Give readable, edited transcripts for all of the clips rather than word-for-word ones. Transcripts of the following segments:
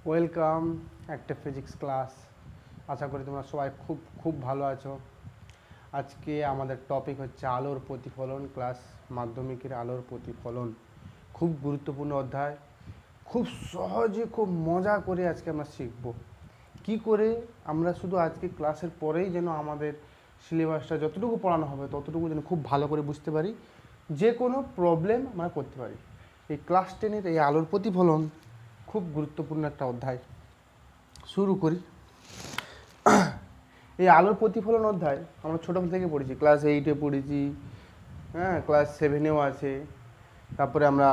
Welcome একটা physics class. আশা করি তোমরা সবাই খুব খুব ভালো আছো। আজকে আমাদের টপিক হচ্ছে আলোর প্রতিফলন, ক্লাস মাধ্যমিকের আলোর প্রতিফলন। খুব গুরুত্বপূর্ণ অধ্যায়, খুব সহজে খুব মজা করে আজকে আমরা শিখব কি করে আমরা শুধু আজকে ক্লাসের পরেই যেন আমাদের সিলেবাসটা যতটুকু পড়ানো হবে ততটুকু যেন খুব ভালো করে বুঝতে পারি, যে কোনো প্রবলেম আমরা করতে পারি। এই ক্লাস 10-এর এই আলোর প্রতিফলন খুব গুরুত্বপূর্ণ একটা অধ্যায়। শুরু করি। এই আলোর প্রতিফলন অধ্যায় আমরা ছোটোবেলা থেকে পড়েছি, ক্লাস 8-এ পড়েছি, হ্যাঁ, ক্লাস 7-এও আছে, তারপরে আমরা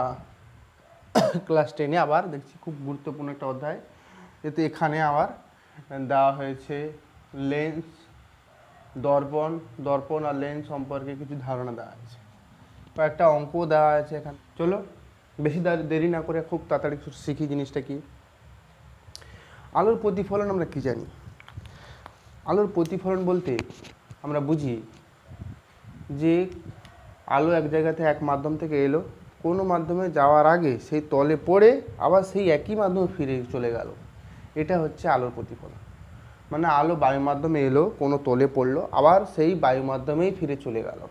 ক্লাস 10-এ আবার দেখছি খুব গুরুত্বপূর্ণ একটা অধ্যায়। যেহেতু এখানে আবার দেওয়া হয়েছে লেন্স, দর্পণ আর লেন্স সম্পর্কে কিছু ধারণা দেওয়া আছে, কয়েকটা অঙ্ক দেওয়া আছে এখানে। চলো বেশি দেরি না করে খুব তাড়াতাড়ি শিখি জিনিসটা কি। আলোর প্রতিফলন আমরা কি জানি? আলোর প্রতিফলন বলতে আমরা বুঝি যে আলো এক জায়গাতে এক মাধ্যম থেকে এলো, কোনো মাধ্যমে যাওয়ার আগে সেই তলে পড়ে আবার সেই একই মাধ্যমে ফিরে চলে গেল, এটা হচ্ছে আলোর প্রতিফলন। মানে আলো বায়ু মাধ্যমে এলো, কোনো তলে পড়লো, আবার সেই বায়ু মাধ্যমেই ফিরে চলে গেল,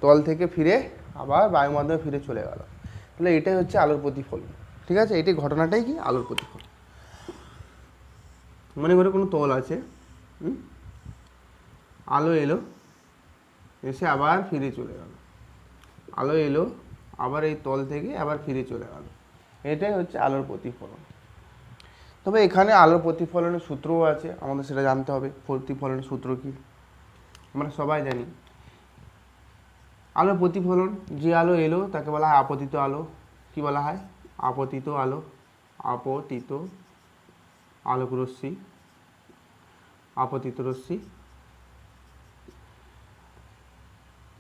তল থেকে ফিরে আবার বায়ু মাধ্যমে ফিরে চলে গেল। তাহলে এটাই হচ্ছে আলোর প্রতিফলন। ঠিক আছে, এটাই ঘটনাটাই কি আলোর প্রতিফলন। মনে করে কোনো তল আছে, আলো এলো, এসে আবার ফিরে চলে গেল, আলো এলো আবার এই তল থেকে আবার ফিরে চলে গেল, এটাই হচ্ছে আলোর প্রতিফলন। তবে এখানে আলোর প্রতিফলনের সূত্রও আছে, আমাদের সেটা জানতে হবে। প্রতিফলনের সূত্র কি আমরা সবাই জানি। আলোর প্রতিফলন, যে আলো এলো তাকে বলা হয় আপতিত আলো। কি বলা হয়? আপতিত আলো। আপতিত আলোক রশ্মি, আপতিত রশ্মি।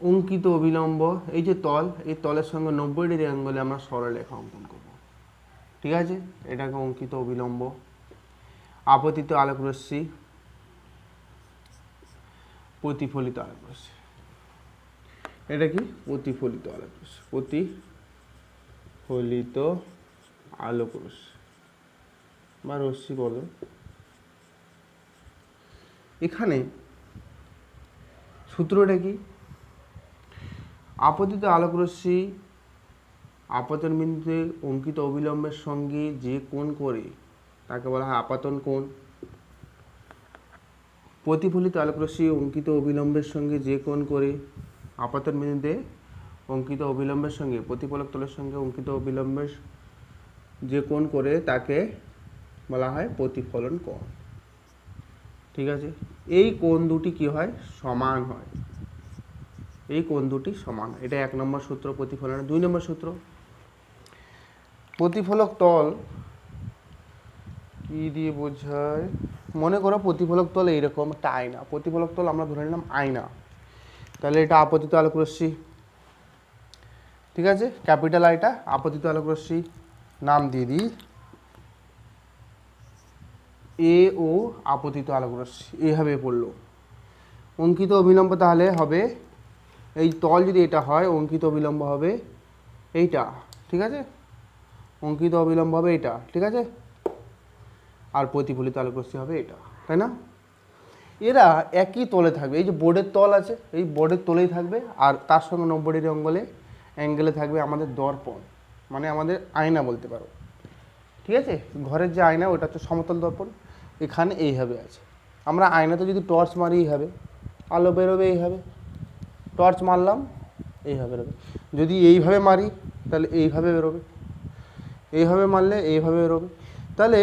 অঙ্কিত অবিলম্ব, এই যে তল, এই তলের সঙ্গে 90 ডিগ্রি অ্যাঙ্গেলে আমরা সরলরেখা অঙ্কন করব। ঠিক আছে, এটাকে অঙ্কিত অবিলম্ব। আপতিত আলোক রশ্মি, প্রতিফলিত আলোক রশ্মি। এটা কি? প্রতিফলিত আলোক রশ্মি, প্রতিফলিত আলোক রশ্মি বা রশ্মি বলো। এখানে সূত্রটা কি? আপতিত আলোক রশ্মি আপতন বিন্দুতে অঙ্কিত অবিলম্বের সঙ্গে যে কোণ করে তাকে বলা হয় আপাতন কোণ। প্রতিফলিত আলোক রশ্মি অঙ্কিত অবিলম্বের সঙ্গে যে কোণ করে আপাতন বিন্দুতে অঙ্কিত অবিলম্বের সঙ্গে প্রতিফলক তলের সঙ্গে অঙ্কিত অবিলম্বের যে কোণ করে তাকে বলা হয় প্রতিফলন কোণ। ঠিক আছে, এই কোণ দুটি কি হয়? সমান হয়। এই কোণ দুটি সমান, এটা 1 নম্বর সূত্র প্রতিফলনের। 2 নম্বর সূত্র, প্রতিফলক তল কি দিয়ে বোঝায়? মনে করো প্রতিফলক তল এইরকম একটা আয়না, প্রতিফলক তল আমরা ধরে নিলাম আয়না, তাহলে এটা আপতিত আলোক রশ্মি। ঠিক আছে, ক্যাপিটাল আইটা আপতিত আলোক রশ্মি, নাম দিয়ে দিই এ ও আপতিত আলোক রশ্মি, এইভাবে পড়লো। অঙ্কিত অবিলম্ব তাহলে হবে, এই তল যদি এটা হয় অঙ্কিত অবিলম্ব হবে এইটা। ঠিক আছে, অঙ্কিত অবিলম্ব হবে এটা। ঠিক আছে, আর প্রতিফলিত আলোক রশ্মি হবে এটা, তাই না? এরা একই তলে থাকবে। এই যে বোর্ডের তল আছে, এই বোর্ডের তলেই থাকবে, আর তার সঙ্গে 90 ডিগ্রি অ্যাঙ্গেলে থাকবে আমাদের দর্পণ, মানে আমাদের আয়না বলতে পারো। ঠিক আছে, ঘরের যে আয়না ওটা হচ্ছে সমতল দর্পণ। এখানে এইভাবে আছে। আমরা আয়নাতে যদি টর্চ মারি এইভাবে আলো বেরোবে, এইভাবে টর্চ মারলাম এইভাবে বেরোবে। যদি এইভাবে মারি তাহলে এইভাবে বেরোবে, এইভাবে মারলে এইভাবে বেরোবে। তাহলে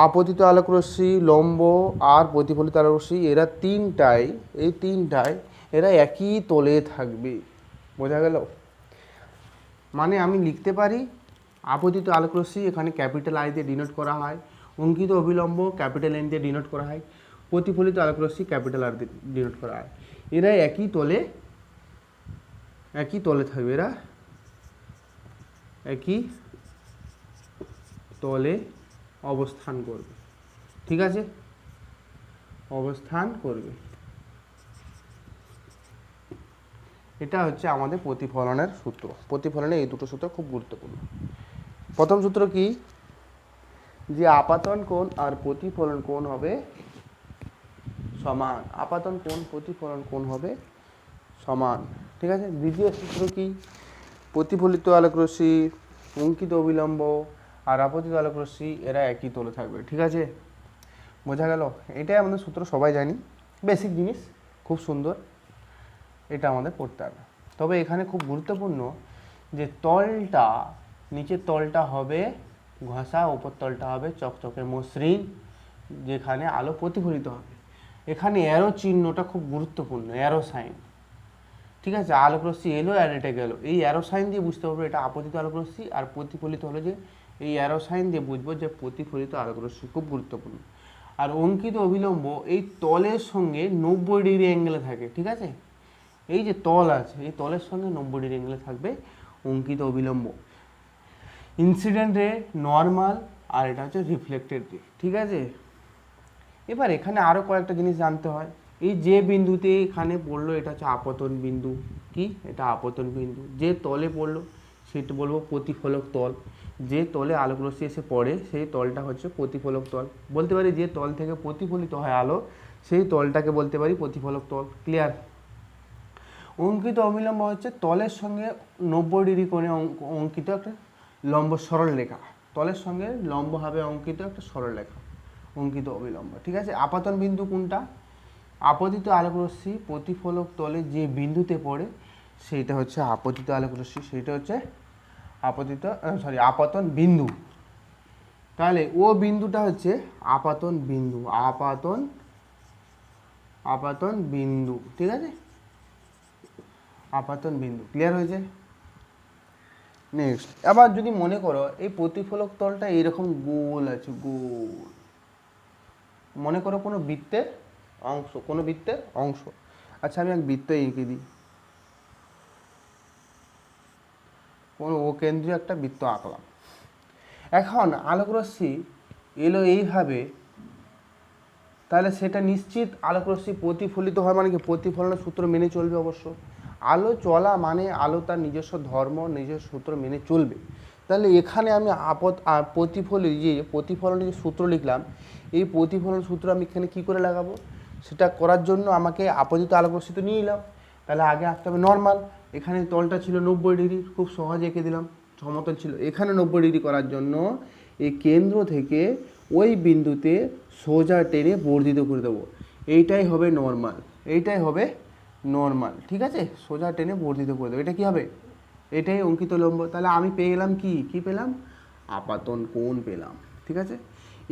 আপতিত আলোক রশ্মি, লম্ব আর প্রতিফলিত আলোক রশ্মি, এরা তিনটাই এরা একই তলে থাকবে। বোঝা গেল? মানে আমি লিখতে পারি আপতিত আলোক রশ্মি এখানে ক্যাপিটাল আই দিয়ে ডিনোট করা হয়, অঙ্কিত অবিলম্ব ক্যাপিটাল এন দিয়ে ডিনোট করা হয়, প্রতিফলিত আলোক রশ্মি ক্যাপিটাল আর দিয়ে ডিনোট করা হয়। এরা একই তলে থাকবে, এরা একই তলে অবস্থান করবে। ঠিক আছে, অবস্থান করবে। এটা হচ্ছে আমাদের প্রতিফলনের সূত্র। প্রতিফলনের এই দুটো সূত্র খুব গুরুত্বপূর্ণ। প্রথম সূত্র কি? যে আপাতন কোণ আর প্রতিফলন কোণ হবে সমান, আপাতন কোণ প্রতিফলন কোণ হবে সমান। ঠিক আছে, দ্বিতীয় সূত্র কি, প্রতিফলিত আলোকরশ্মি, অঙ্কিত অবিলম্ব আর আপতিত আলোকরশ্মি এরা একই তলে থাকবে। ঠিক আছে, বোঝা গেল? এটাই আমাদের সূত্র, সবাই জানি, বেসিক জিনিস, খুব সুন্দর, এটা আমাদের পড়তে হবে। তবে এখানে খুব গুরুত্বপূর্ণ যে তলটা, নিচের তলটা হবে ঘষা, উপর তলটা হবে চকচকে মসৃণ, যেখানে আলো প্রতিফলিত হবে। এখানে অ্যারো চিহ্নটা খুব গুরুত্বপূর্ণ, অ্যারো সাইন। ঠিক আছে, আলোকরশ্মি এলো আর এটা গেল, এই অ্যারো সাইন দিয়ে বুঝতে পারবো এটা আপতিত আলোকরশ্মি, আর প্রতিফলিত হলো যে এই অ্যারো সাইন দিয়ে বুঝবো যে প্রতিফলিত আলোকরশ্মি, খুব গুরুত্বপূর্ণ। আর অঙ্কিত অবিলম্ব এই তলের সঙ্গে 90 ডিগ্রি অ্যাঙ্গেলে থাকে। ঠিক আছে, এই যে তল আছে এই তলের সঙ্গে 90 ডিগ্রি অ্যাঙ্গেলে থাকবে অঙ্কিত অবিলম্ব। ইনসিডেন্ট রে, নর্মাল, আর এটা হচ্ছে রিফ্লেক্টেড রে। ঠিক আছে, এবার এখানে আরও কয়েকটা জিনিস জানতে হয়। এই যে বিন্দুতে এখানে পড়লো এটা হচ্ছে আপতন বিন্দু। কি, এটা আপতন বিন্দু। যে তলে পড়লো সেটা বলবো প্রতিফলক তল। যে তলে আলোকরশ্মি এসে পড়ে সেই তলটা হচ্ছে প্রতিফলক তল। বলতে পারি যে তল থেকে প্রতিফলিত হয় আলো, সেই তলটাকে বলতে পারি প্রতিফলক তল। ক্লিয়ার? অঙ্কিত অবিলম্ব হচ্ছে তলের সঙ্গে 90 ডিগ্রি কোণে অঙ্কিত একটা লম্ব সরল রেখা, তলের সঙ্গে লম্বভাবে অঙ্কিত একটা সরল রেখা, অঙ্কিত অবিলম্ব। ঠিক আছে, আপাতন বিন্দু কোনটা, আপতিত আলোকরশ্মি প্রতিফলক তলে যে বিন্দুতে পড়ে সেইটা হচ্ছে আপতিত আলোকরশ্মি, সেইটা হচ্ছে আপতন বিন্দু। তাহলে ও বিন্দুটা হচ্ছে আপাতন বিন্দু, আপাতন বিন্দু। ঠিক আছে, আপাতন বিন্দু। ক্লিয়ার হয়েছে? নেক্সট, আবার যদি মনে করো এই প্রতিফলক তলটা এইরকম গোল আছে, গোল, মনে করো কোনো বৃত্তের অংশ, কোনো বৃত্তের অংশ। আচ্ছা, আমি এক বৃত্ত এঁকে দিই, কোনো ও কেন্দ্রীয় একটা বৃত্ত আঁকলাম। এখন আলোকরশ্মি এলো এইভাবে, তাহলে সেটা নিশ্চিত আলোকরশ্মি প্রতিফলিত হয়, মানে কি প্রতিফলনের সূত্র মেনে চলবে অবশ্য। আলো চলা মানে আলো তার নিজস্ব ধর্ম, নিজস্ব সূত্র মেনে চলবে। তাহলে এখানে আমি প্রতিফলনের যে সূত্র লিখলাম, এই প্রতিফলন সূত্র আমি এখানে কী করে লাগাবো, সেটা করার জন্য আমাকে আপতিত আলোকরশ্মি তো নিয়ে নিলাম। তাহলে আগে আঁকতে হবে নর্মাল। এখানে তলটা ছিল 90 ডিগ্রি, খুব সহজে এঁকে দিলাম, সমতল ছিল। এখানে 90 ডিগ্রি করার জন্য এই কেন্দ্র থেকে ওই বিন্দুতে সোজা টেনে বর্ধিত করে দেবো, এইটাই হবে নর্মাল, এইটাই হবে নর্মাল। ঠিক আছে, সোজা টেনে বর্ধিত করে দেবো, এটা কী হবে, এটাই অঙ্কিত লম্ব। তাহলে আমি পেয়ে গেলাম কি পেলাম, আপাতন কোণ পেলাম। ঠিক আছে,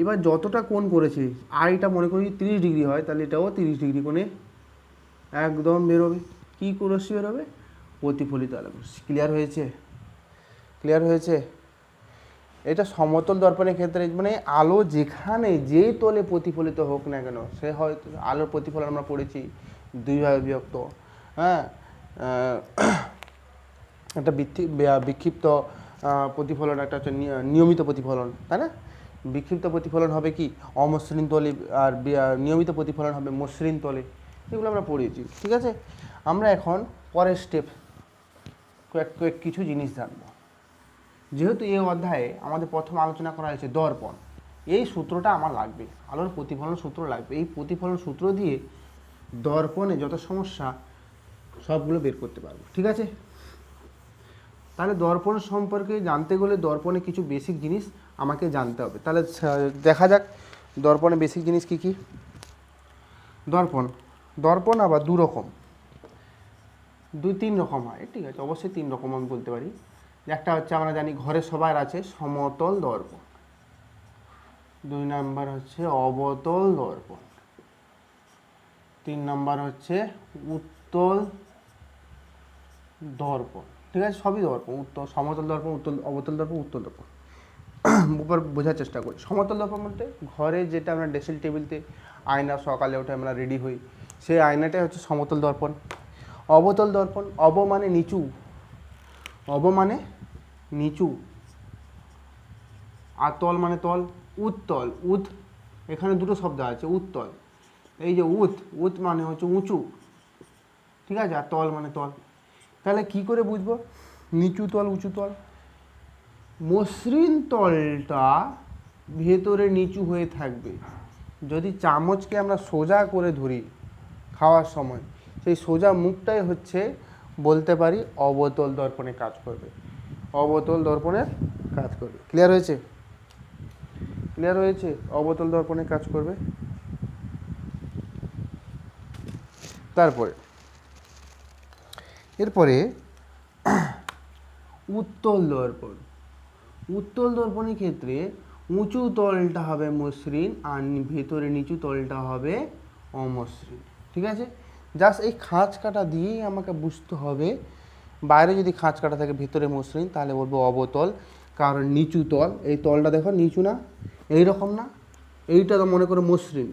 এবার যতটা কোণ করেছি, আর এটা মনে করি 30 ডিগ্রি হয়, তাহলে এটাও 30 ডিগ্রি কোণে একদম বেরোবে। কী রশ্মি বেরোবে, প্রতিফলিত আলোকরশ্মি। ক্লিয়ার হয়েছে? ক্লিয়ার হয়েছে? এটা সমতল দর্পণের ক্ষেত্রে, মানে আলো যেখানে যেই তলে প্রতিফলিত হোক না কেন, সে হয়তো আলোর প্রতিফলন আমরা পড়েছি দুই ভাগে বিভক্ত। হ্যাঁ, একটা বিক্ষিপ্ত প্রতিফলন, একটা হচ্ছে নিয়মিত প্রতিফলন, তাই না? বিক্ষিপ্ত প্রতিফলন হবে কি অমসৃণ তলে, আর নিয়মিত প্রতিফলন হবে মসৃণ তলে, এগুলো আমরা পড়েছি। ঠিক আছে, আমরা এখন পরের স্টেপ কিছু জিনিস জানবো। যেহেতু এই অধ্যায়ে আমাদের প্রথম আলোচনা করা হয়েছে দর্পণ, এই সূত্রটা আমার লাগবে, আলোর প্রতিফলন সূত্র লাগবে। এই প্রতিফলন সূত্র দিয়ে দর্পণে যত সমস্যা সবগুলো বের করতে পারবো। ঠিক আছে, তাহলে দর্পণ সম্পর্কে জানতে গেলে দর্পণে কিছু বেসিক জিনিস আমাকে জানতে হবে। তাহলে দেখা যাক দর্পণে বেসিক জিনিস কি কি। দর্পণ আবার তিন রকম হয়। ঠিক আছে, অবশ্যই 3 রকম আমি বলতে পারি। একটা হচ্ছে আমরা জানি ঘরে সবার আছে সমতল দর্পণ, 2 নাম্বার হচ্ছে অবতল দর্পণ, 3 নাম্বার হচ্ছে উত্তল দর্পণ। ঠিক আছে, সবই দর্পণ, সমতল দর্পণ, অবতল দর্পণ, উত্তল দর্পণ। বোঝার চেষ্টা করি। সমতল দর্পণ বলতে ঘরে যেটা আমরা ড্রেসিং টেবিলতে আয়না, সকালে উঠে আমরা রেডি হই, সেই আয়নাটাই হচ্ছে সমতল দর্পণ। অবতল দর্পণ, অব মানে নিচু, অব মানে নিচু, আর তল মানে তল। উত্তল, এখানে দুটো শব্দ আছে, উত্তল, এই যে উত মানে হচ্ছে উঁচু। ঠিক আছে, আর তল মানে তল। তাহলে কি করে বুঝবো নিচু তল উঁচু তল? মসৃণ তলটা ভেতরে নিচু হয়ে থাকবে। যদি চামচকে আমরা সোজা করে ধরি খাওয়ার সময়, সেই সোজা মুখটাই হচ্ছে বলতে পারি অবতল দর্পণে কাজ করবে, অবতল দর্পণের কাজ করবে। ক্লিয়ার হয়েছে? ক্লিয়ার হয়েছে? অবতল দর্পণে কাজ করবে। তারপরে এরপরে উত্তল দর্পণ। উত্তল দর্পণের ক্ষেত্রে উঁচু তলটা হবে মসৃণ আর ভেতরে নিচু তলটা হবে অমসৃণ। ঠিক আছে? জাস্ট এই খাঁজ কাটা দিয়েই আমাকে বুঝতে হবে, বাইরে যদি খাঁজ কাটা থাকে ভিতরে মসৃণ তাহলে বলবো অবতল। কারণ নিচু তল, এই তলটা দেখো নিচু না, এইরকম না, এইটা তো মনে করো মসৃণ।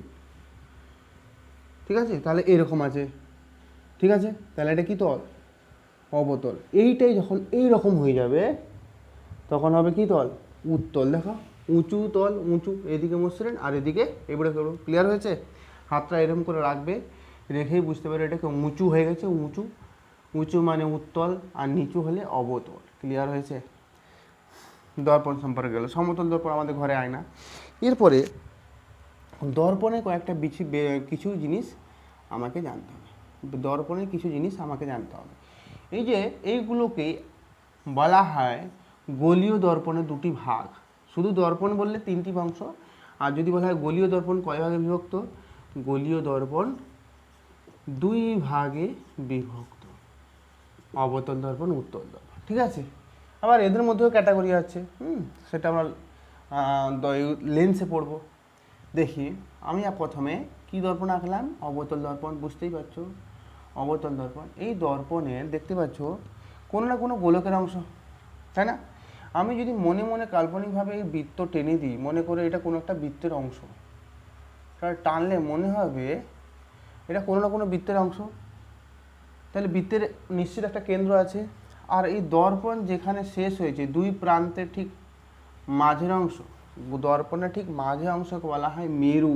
ঠিক আছে? তাহলে এরকম আছে। ঠিক আছে? তাহলে এটা কি তল? অবতল। এইটাই যখন এইরকম হয়ে যাবে তখন হবে কি তল? উত্তল। দেখো উঁচু তল, উঁচু, এদিকে মসৃণ আর এদিকে এবারে করবো। ক্লিয়ার হয়েছে? হাতটা এরকম করে রাখবে, রেখেই বুঝতে পারবে এটাকে উঁচু হয়ে গেছে। উঁচু, উঁচু মানে উত্তল আর নিচু হলে অবতল। ক্লিয়ার হয়েছে? দর্পণ সম্পর্কে গেল। সমতল দর্পণ আমাদের ঘরে আয় না। এরপরে দর্পণে কয়েকটা কিছু জিনিস আমাকে জানতে হবে। দর্পণের কিছু জিনিস আমাকে জানতে হবে। এই যে এইগুলোকে বলা হয় গোলীয় দর্পণের দুটি ভাগ। শুধু দর্পণ বললে তিনটি অংশ, আর যদি বলা হয় গোলীয় দর্পণ কয় ভাগে বিভক্ত? গোলীয় দর্পণ দুই ভাগে বিভক্ত, অবতল দর্পণ, উত্তল দর্পণ। ঠিক আছে? আবার এদের মধ্যেও ক্যাটাগরি আছে, সেটা আমরা লেন্সে পড়বো। দেখি আমি প্রথমে কি দর্পণ আঁকলাম? অবতল দর্পণ। বুঝতেই পারছো অবতল দর্পণ। এই দর্পণের দেখতে পাচ্ছ কোনো না কোনো গোলকের অংশ, তাই না? আমি যদি মনে মনে কাল্পনিকভাবে এই বৃত্ত টেনে দিই, মনে করে এটা কোনো একটা বৃত্তের অংশ, তাহলে টানলে মনে হবে এটা কোনো না কোনো বৃত্তের অংশ। তাহলে বৃত্তের নিশ্চিত একটা কেন্দ্র আছে। আর এই দর্পণ যেখানে শেষ হয়েছে দুই প্রান্তের ঠিক মাঝের অংশ, দর্পণের ঠিক মাঝের অংশকে বলা হয় মেরু,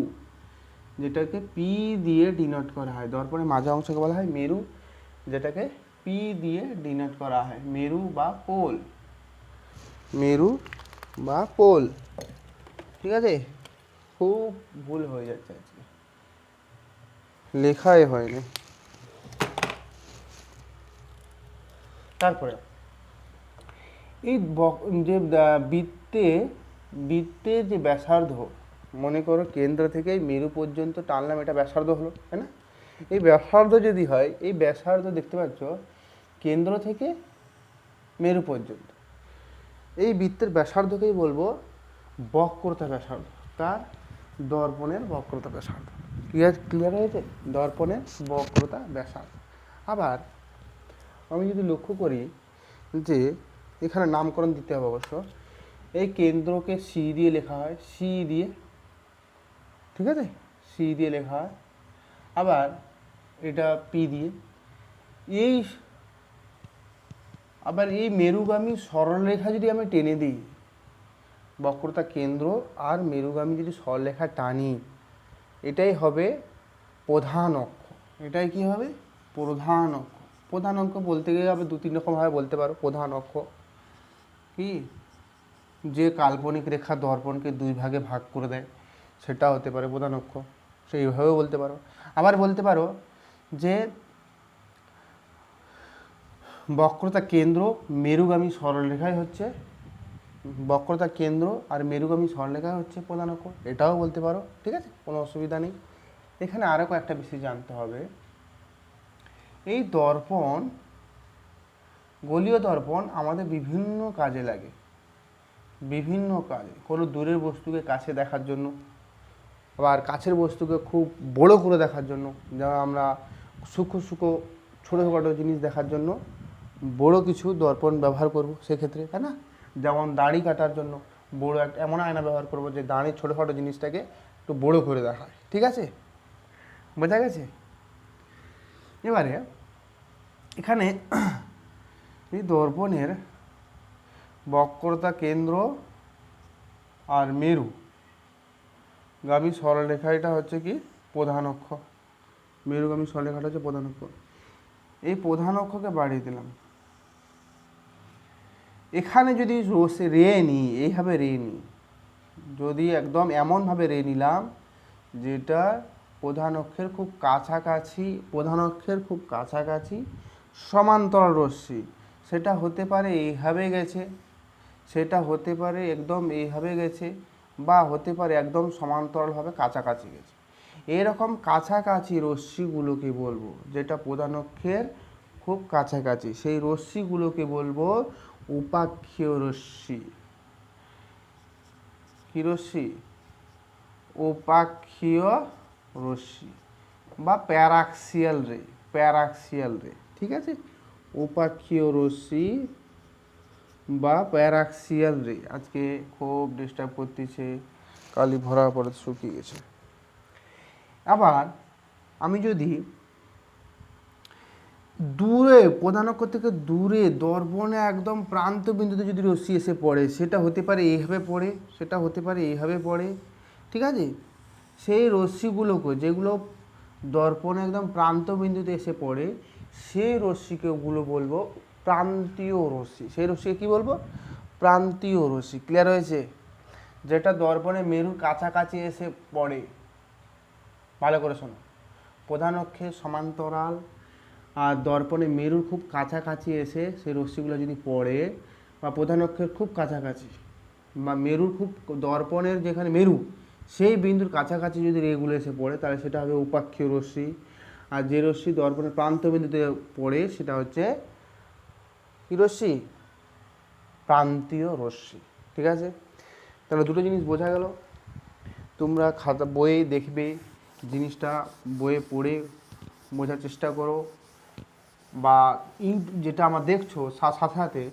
যেটাকে পি দিয়ে ডিনোট করা হয়। দর্পণের মাঝের অংশকে বলা হয় মেরু, যেটাকে পি দিয়ে ডিনোট করা হয়, মেরু বা পোল। মেরু বা পোল। ঠিক আছে? খুব ভুল হয়ে যাচ্ছে আজকে, লেখাই হয়নি। তারপরে এই যে বৃত্তে যে ব্যাসার্ধ, মনে করো কেন্দ্র থেকে মেরু পর্যন্ত টানলাম, এটা ব্যাসার্ধ হলো, তাই না? এই ব্যাসার্ধ যদি হয়, এই ব্যাসার্ধ দেখতে পাচ্ছ কেন্দ্র থেকে মেরু পর্যন্ত, এই বৃত্তের ব্যাসার্ধকেই বলবো বক্রতা ব্যাসার্ধ। তার দর্পণের বক্রতা ব্যাসার্ধ। ক্লিয়ার হয়েছে? দর্পণের বক্রতা ব্যাসার্ধ। আবার আমি যদি লক্ষ্য করি যে এখানে নামকরণ দিতে হবে অবশ্য। এই কেন্দ্রকে সি দিয়ে লেখা হয়, সি দিয়ে। ঠিক আছে? সি দিয়ে লেখা হয়। আবার এটা পি দিয়ে। আবার এই মেরুগামী সরলরেখা যদি আমি টেনে দিই, বক্রতা কেন্দ্র আর মেরুগামী যদি সরলরেখা টানি, এটাই হবে প্রধান অক্ষ। এটাই কি হবে? প্রধান অক্ষ। প্রধান অক্ষ বলতে গেলে আবার দু তিন রকমভাবে বলতে পারো। প্রধান অক্ষ কি? যে কাল্পনিক রেখা দর্পণকে দুই ভাগে ভাগ করে দেয়, সেটা হতে পারে প্রধান অক্ষ, সেইভাবেও বলতে পারো। আবার বলতে পারো যে বক্রতা কেন্দ্র মেরুগামী সরলরেখাই হচ্ছে, বক্রতা কেন্দ্র আর মেরুগামী সরলরেখাই হচ্ছে প্রধান অক্ষ, এটাও বলতে পারো। ঠিক আছে? কোনো অসুবিধা নেই। এখানে আরও কয়েকটা বিষয় জানতে হবে। এই দর্পণ, গোলীয় দর্পণ আমাদের বিভিন্ন কাজে লাগে, বিভিন্ন কাজে। কোনো দূরের বস্তুকে কাছে দেখার জন্য, আবার কাছের বস্তুকে খুব বড় করে দেখার জন্য, যেমন আমরা সূক্ষ্ম সূক্ষ্ম ছোটোখাটো জিনিস দেখার জন্য বড় কিছু দর্পণ ব্যবহার করব সেক্ষেত্রে, তাই না? যেমন দাড়ি কাটার জন্য বড় একটা এমন আয়না ব্যবহার করব যে দাড়ির ছোটোখাটো জিনিসটাকে একটু বড় করে দেখায়। ঠিক আছে? বোঝা গেছে? এবারে এখানে এই দর্পণের বক্রতা কেন্দ্র আর মেরু গামী সরলরেখা, এটা হচ্ছে কি প্রধান অক্ষ। মেরুগামী সরলরেখাটা হচ্ছে প্রধান অক্ষ। এই প্রধান অক্ষকে বাড়িয়ে দিলাম। এখানে যদি রে নিই, এইভাবে রে নিই, যদি একদম এমনভাবে রে নিলাম যেটা প্রধান অক্ষের খুব কাছাকাছি সমান্তরাল রশ্মি, সেটা হতে পারে এইভাবে গেছে, সেটা হতে পারে একদম এইভাবে গেছে, বা হতে পারে একদম সমান্তরালভাবে কাছাকাছি গেছে। এরকম কাছাকাছি রশ্মিগুলোকে বলবো, যেটা প্রধান অক্ষের খুব কাছাকাছি, সেই রশ্মিগুলোকে বলবো উপাক্ষীয় রশ্মি। কি রশ্মি? উপাক্ষীয় রশ্মি বা প্যারাক্সিয়াল রে, ঠিক আছে? উপাক্ষীয় রশ্মি বা প্যারাক্সিয়াল রে। আজকে খুব ডিস্টার্ব করতেছে, কালি ভরা পরে শুকিয়ে গেছে। আবার আমি যদি দূরে প্রধান অক্ষ থেকে দূরে দর্পণে একদম প্রান্ত বিন্দুতে যদি রশ্মি এসে পড়ে, সেটা হতে পারে এইভাবে পড়ে, সেটা হতে পারে এইভাবে পড়ে, ঠিক আছে? সেই রশ্মিগুলোকে, যেগুলো দর্পণে একদম প্রান্ত বিন্দুতে এসে পড়ে, সেই রশ্মিকেগুলো বলবো প্রান্তীয় রশ্মি। সেই রশ্মিকে কী বলবো? প্রান্তীয় রশ্মি। ক্লিয়ার হয়েছে? যেটা দর্পণে মেরুর কাছাকাছি এসে পড়ে। ভালো করে শোনো, প্রধান অক্ষের সমান্তরাল আর দর্পণে মেরুর খুব কাছাকাছি এসে সেই রশ্মিগুলো যদি পড়ে, বা প্রধান অক্ষের খুব কাছাকাছি বা মেরুর খুব, দর্পণের যেখানে মেরু সেই বিন্দুর কাছাকাছি যদি রেগুলো এসে পড়ে, তাহলে সেটা হবে উপাক্ষীয় রশ্মি। আর যে রশ্মি দর্পণের প্রান্ত বিন্দুতে পড়ে, সেটা হচ্ছে কী রশ্মি? প্রান্তীয় রশ্মি। ঠিক আছে? তাহলে দুটো জিনিস বোঝা গেল। তোমরা খাতা বইয়ে দেখবে, জিনিসটা বইয়ে পড়ে বোঝার চেষ্টা করো, বা যেটা আমার দেখছো সাথে সাথে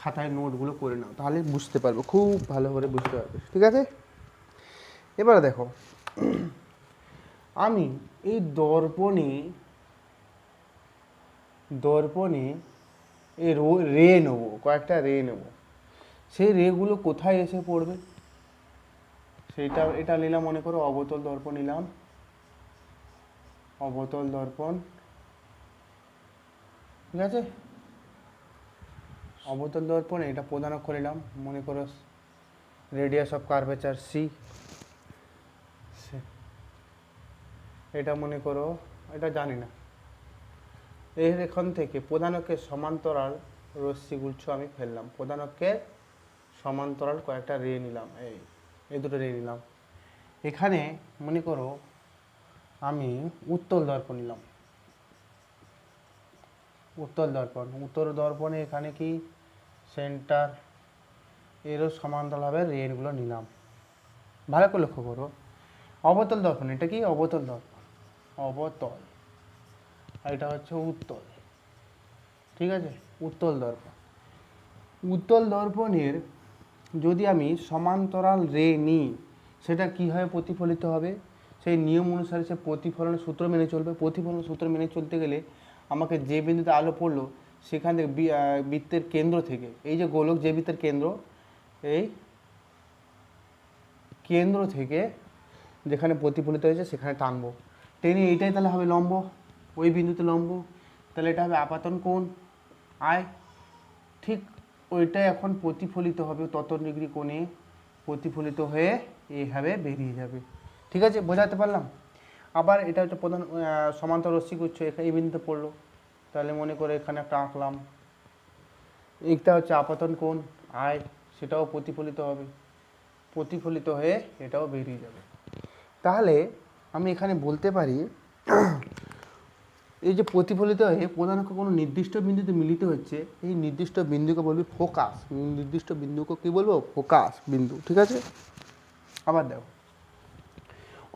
খাতায় নোটগুলো করে নাও, তাহলে বুঝতে পারবে, খুব ভালো করে বুঝতে পারবে। ঠিক আছে? এবারে দেখো, আমি এই দর্পণে এই রে নেব, কয়েকটা রে নেব। সেই রেগুলো কোথায় এসে পড়বে? এটা নিলাম, মনে করো অবতল দর্পণ নিলাম, অবতল দর্পণ, ঠিক আছে? অবতল দর্পণে এটা প্রধান অক্ষ নিলাম, মনে করো রেডিয়াস অফ কার্ভেচার সি। এটা মনে করো, এটা জানি না। এখান থেকে প্রধান অক্ষের সমান্তরাল রশ্মিগুচ্ছ আমি ফেললাম, প্রধান অক্ষের সমান্তরাল কয়েকটা রে নিলাম, এই দুটো রে নিলাম। এখানে মনে করো আমি উত্তল দর্পণ নিলাম, উত্তর দর্পণে এখানে কি সেন্টার, এরও সমান্তরালভাবে রেগুলো নিলাম। ভালো করে লক্ষ্য করো, অবতল দর্পণ, এটা কি অবতল দর্পণ, অবতল, আর এটা হচ্ছে উত্তল। ঠিক আছে? উত্তল দর্পণের যদি আমি সমান্তরাল রে নিই, সেটা কীভাবে প্রতিফলিত হবে? সেই নিয়ম অনুসারে সে প্রতিফলনের সূত্র মেনে চলবে। প্রতিফলনের সূত্র মেনে চলতে গেলে আমাকে যে বিন্দুতে আলো পড়লো, সেখান থেকে বৃত্তের কেন্দ্র থেকে, এই যে গোলক যে বৃত্তের কেন্দ্র, এই কেন্দ্র থেকে যেখানে প্রতিফলিত হয়েছে সেখানে টানবো, টেনে এইটাই তাহলে হবে লম্ব, ওই বিন্দুতে লম্ব, তাহলে এটা হবে আপাতন কোণ আয়। ঠিক ওইটাই এখন প্রতিফলিত হবে ততন ডিগ্রি কোণে, প্রতিফলিত হয়ে এইভাবে বেরিয়ে যাবে। ঠিক আছে? বোঝাতে পারলাম? আবার এটা হচ্ছে প্রধান সমান্তর রশ্মিগুচ্ছ, এই বিন্দুতে পড়লো, তাহলে মনে করে এখানে একটা আঁকলাম, এইটা হচ্ছে আপাতন কোণ আয়, সেটাও প্রতিফলিত হবে, প্রতিফলিত হয়ে এটাও বেরিয়ে যাবে। তাহলে আমি এখানে বলতে পারি, এই যে প্রতিফলিত হয়ে প্রধান অক্ষ কোনো নির্দিষ্ট বিন্দুতে মিলিত হচ্ছে, এই নির্দিষ্ট বিন্দুকে বলবি ফোকাস, নির্দিষ্ট বিন্দুকে কী বলবো? ফোকাস বিন্দু। ঠিক আছে? আবার দেখো,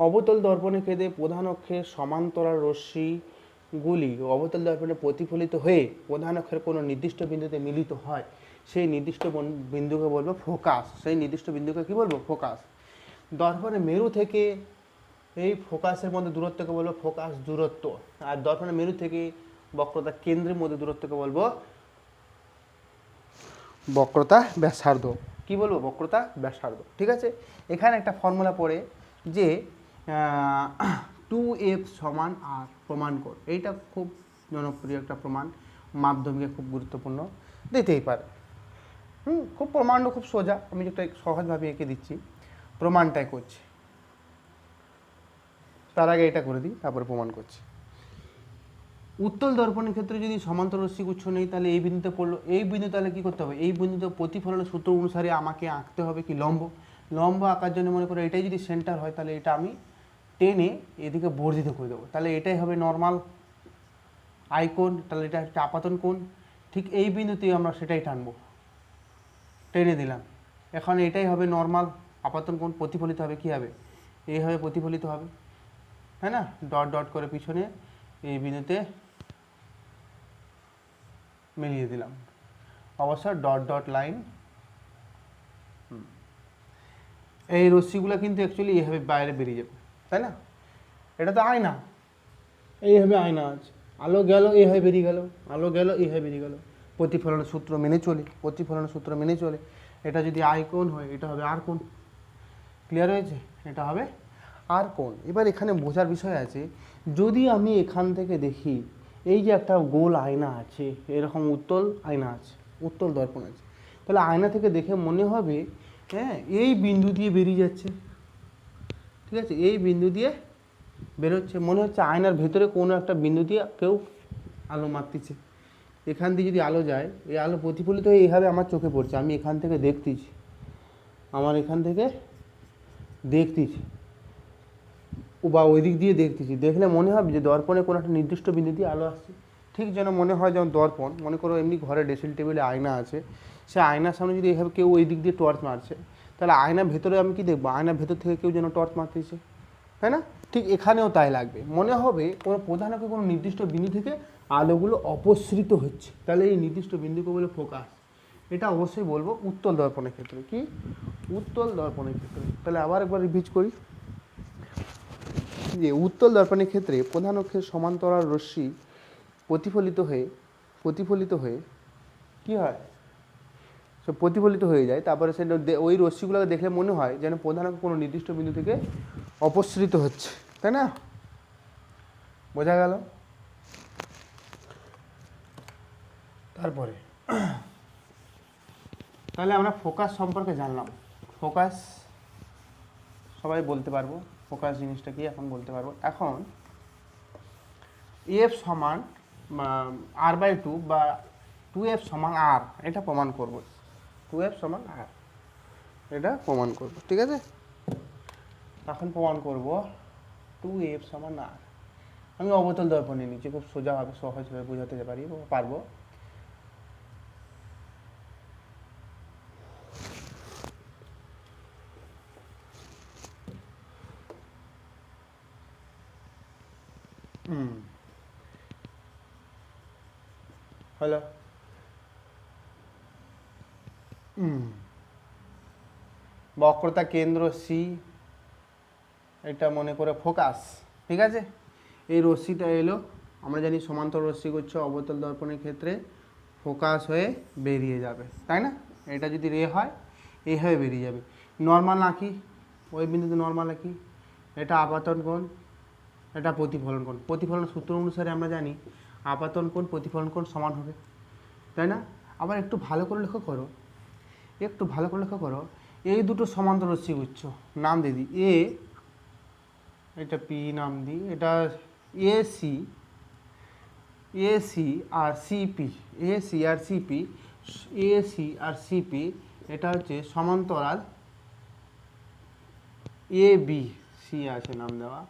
অবতল দর্পণে কেঁদে প্রধান অক্ষের সমান্তরাল রশ্মিগুলি অবতল দর্পণে প্রতিফলিত হয়ে প্রধান অক্ষের কোনো নির্দিষ্ট বিন্দুতে মিলিত হয়, সেই নির্দিষ্ট বিন্দুকে বলবো ফোকাস। সেই নির্দিষ্ট বিন্দুকে কী বলবো? ফোকাস। দর্পণের মেরু থেকে এই ফোকাসের মধ্যে দূরত্বকে বলবো ফোকাস দূরত্ব, আর দর্পণের মেরু থেকে বক্রতা কেন্দ্রের মধ্যে দূরত্বকে বলবো বক্রতা ব্যাসার্ধ। কি বলবো? বক্রতা ব্যাসার্ধ। ঠিক আছে? এখানে একটা ফর্মুলা পড়ে যে 2f সমান r প্রমাণ কর, এইটা খুব জনপ্রিয় একটা প্রমাণ, মাধ্যমিকে খুব গুরুত্বপূর্ণ, দিতেই পারে। খুব প্রমাণও খুব সোজা, আমি একটা সহজভাবে এঁকে দিচ্ছি। প্রমাণটাই করছি। তার আগে এটা করে দিই, তারপরে প্রমাণ করছি। উত্তল দর্পণের ক্ষেত্রে যদি সমান্তর রশ্মিগুচ্ছ নেই তাহলে এই বিন্দুতে পড়লো, এই বিন্দু তাহলে কী করতে হবে, এই বিন্দুতে প্রতিফলনের সূত্র অনুসারে আমাকে আঁকতে হবে কি লম্ব। লম্ব আঁকার জন্য মনে করো এটাই যদি সেন্টার হয় তাহলে এটা আমি টেনে এদিকে বর্ধিত করে দেবো, তাহলে এটাই হবে নর্মাল আইকোন, তাহলে এটা হচ্ছে আপাতন কোণ। ঠিক এই বিন্দুতে আমরা সেটাই টানবো, টেনে দিলাম। এখন এটাই হবে নর্মাল আপাতন কোণ, প্রতিফলিত হবে কী হবে, এইভাবে প্রতিফলিত হবে, তাই না। ডট ডট করে পিছনে এই বিন্দুতে মিলিয়ে দিলাম, অবশ্য ডট ডট লাইন। এই রশ্মিগুলো কিন্তু অ্যাকচুয়ালি এইভাবে বাইরে বেরিয়ে যাবে, তাই না। এটা তো আয়না, এইভাবে আয়না আছে, আলো গেল এইভাবে বেরিয়ে গেল, আলো গেল এইভাবে বেরিয়ে গেল, প্রতিফলনের সূত্র মেনে চলে, প্রতিফলনের সূত্র মেনে চলে। এটা যদি আই কোণ হয় এটা হবে আর কোণ। ক্লিয়ার হয়েছে, এটা হবে আর কোণ। এবার এখানে বোঝার বিষয় আছে, যদি আমি এখান থেকে দেখি এই যে একটা গোল আয়না আছে, এরকম উত্তল আয়না আছে, উত্তল দর্পণ আছে, তাহলে আয়না থেকে দেখে মনে হবে হ্যাঁ এই বিন্দু দিয়ে বেরিয়ে যাচ্ছে, ঠিক আছে, এই বিন্দু দিয়ে বেরোচ্ছে, মনে হচ্ছে আয়নার ভেতরে কোনো একটা বিন্দু দিয়ে কেউ আলো মারতেছে। এখান দিয়ে যদি আলো যায়, এই আলো প্রতিফলিত হয়ে এইভাবে আমার চোখে পড়ছে, আমি এখান থেকে দেখতেছি, আমার এখান থেকে দেখতেছি বা ওই দিক দিয়ে দেখতেছি, দেখলে মনে হবে যে দর্পণে কোনো একটা নির্দিষ্ট বিন্দু দিয়ে আলো আসছে। ঠিক যেন মনে হয় যেমন দর্পণ, মনে করো এমনি ঘরে ড্রেসিং টেবিলে আয়না আছে, সে আয়নার সামনে যদি এইভাবে কেউ ওই দিক দিয়ে টর্চ মারছে, তাহলে আয়নার ভেতরে আমি কি দেখবো, আয়নার ভেতর থেকে কেউ যেন টর্চ মারতেছে, তাই না। ঠিক এখানেও তাই লাগবে, মনে হবে কোনো প্রধানত কোনো নির্দিষ্ট বিন্দু থেকে আলোগুলো অপসৃত হচ্ছে, তাহলে এই নির্দিষ্ট বিন্দুকে বলে ফোকাস। এটা অবশ্যই বলবো উত্তল দর্পণের ক্ষেত্রে, কি উত্তল দর্পণের ক্ষেত্রে। তাহলে আবার একবার রিভিজ করি যে উত্তল দর্পণের ক্ষেত্রে প্রধান অক্ষের সমান্তরাল রশ্মি প্রতিফলিত হয়ে কি হয়, সব প্রতিফলিত হয়ে যায়, তারপরে সেটা ওই রশ্মিগুলোকে দেখলে মনে হয় যেন প্রধান অক্ষ কোনো নির্দিষ্ট বিন্দু থেকে অপসৃত হচ্ছে, তাই না। বোঝা গেল। তারপরে তাহলে আমরা ফোকাস সম্পর্কে জানলাম। ফোকাস সবাই বলতে পারবো, ফোকাস জিনিসটা কি এখন বলতে পারবো। এখন এফ সমান r/2 বা 2f সমান r, এটা প্রমাণ করব, 2f সমান r, এটা প্রমাণ করব, ঠিক আছে। এখন প্রমাণ করব 2f সমান r। আমি অবতল দর্পণে নিচ্ছি, খুব সোজাভাবে সহজভাবে বোঝাতে পারবো। হলো বক্রতা কেন্দ্র সি, এটা মনে করে ফোকাস, ঠিক আছে। এই রশ্মিটা এলো, আমরা জানি সমান্তর রশ্মিগুচ্ছ অবতল দর্পণের ক্ষেত্রে ফোকাস হয়ে বেরিয়ে যাবে, তাই না। এটা যদি রে হয় এইভাবে বেরিয়ে যাবে। নর্মাল আঁকি, ওই বিন্দুতে নর্মাল আঁকি, এটা আপাতন কোণ, এটা প্রতিফলন কোণ। প্রতিফলন সূত্র অনুসারে আমরা জানি আপাতন কোণ প্রতিফলন কোণ সমান হবে, তাই না। আবার একটু ভালো করে লক্ষ্য করো, এই দুটো সমান্তর রশ্মিগুচ্ছ, নাম দিয়ে দিই এ, এটা পি নাম দিই, এটা এসি আর সিপি, এটা হচ্ছে সমান্তরাল এ বি, সি আছে নাম দেওয়া,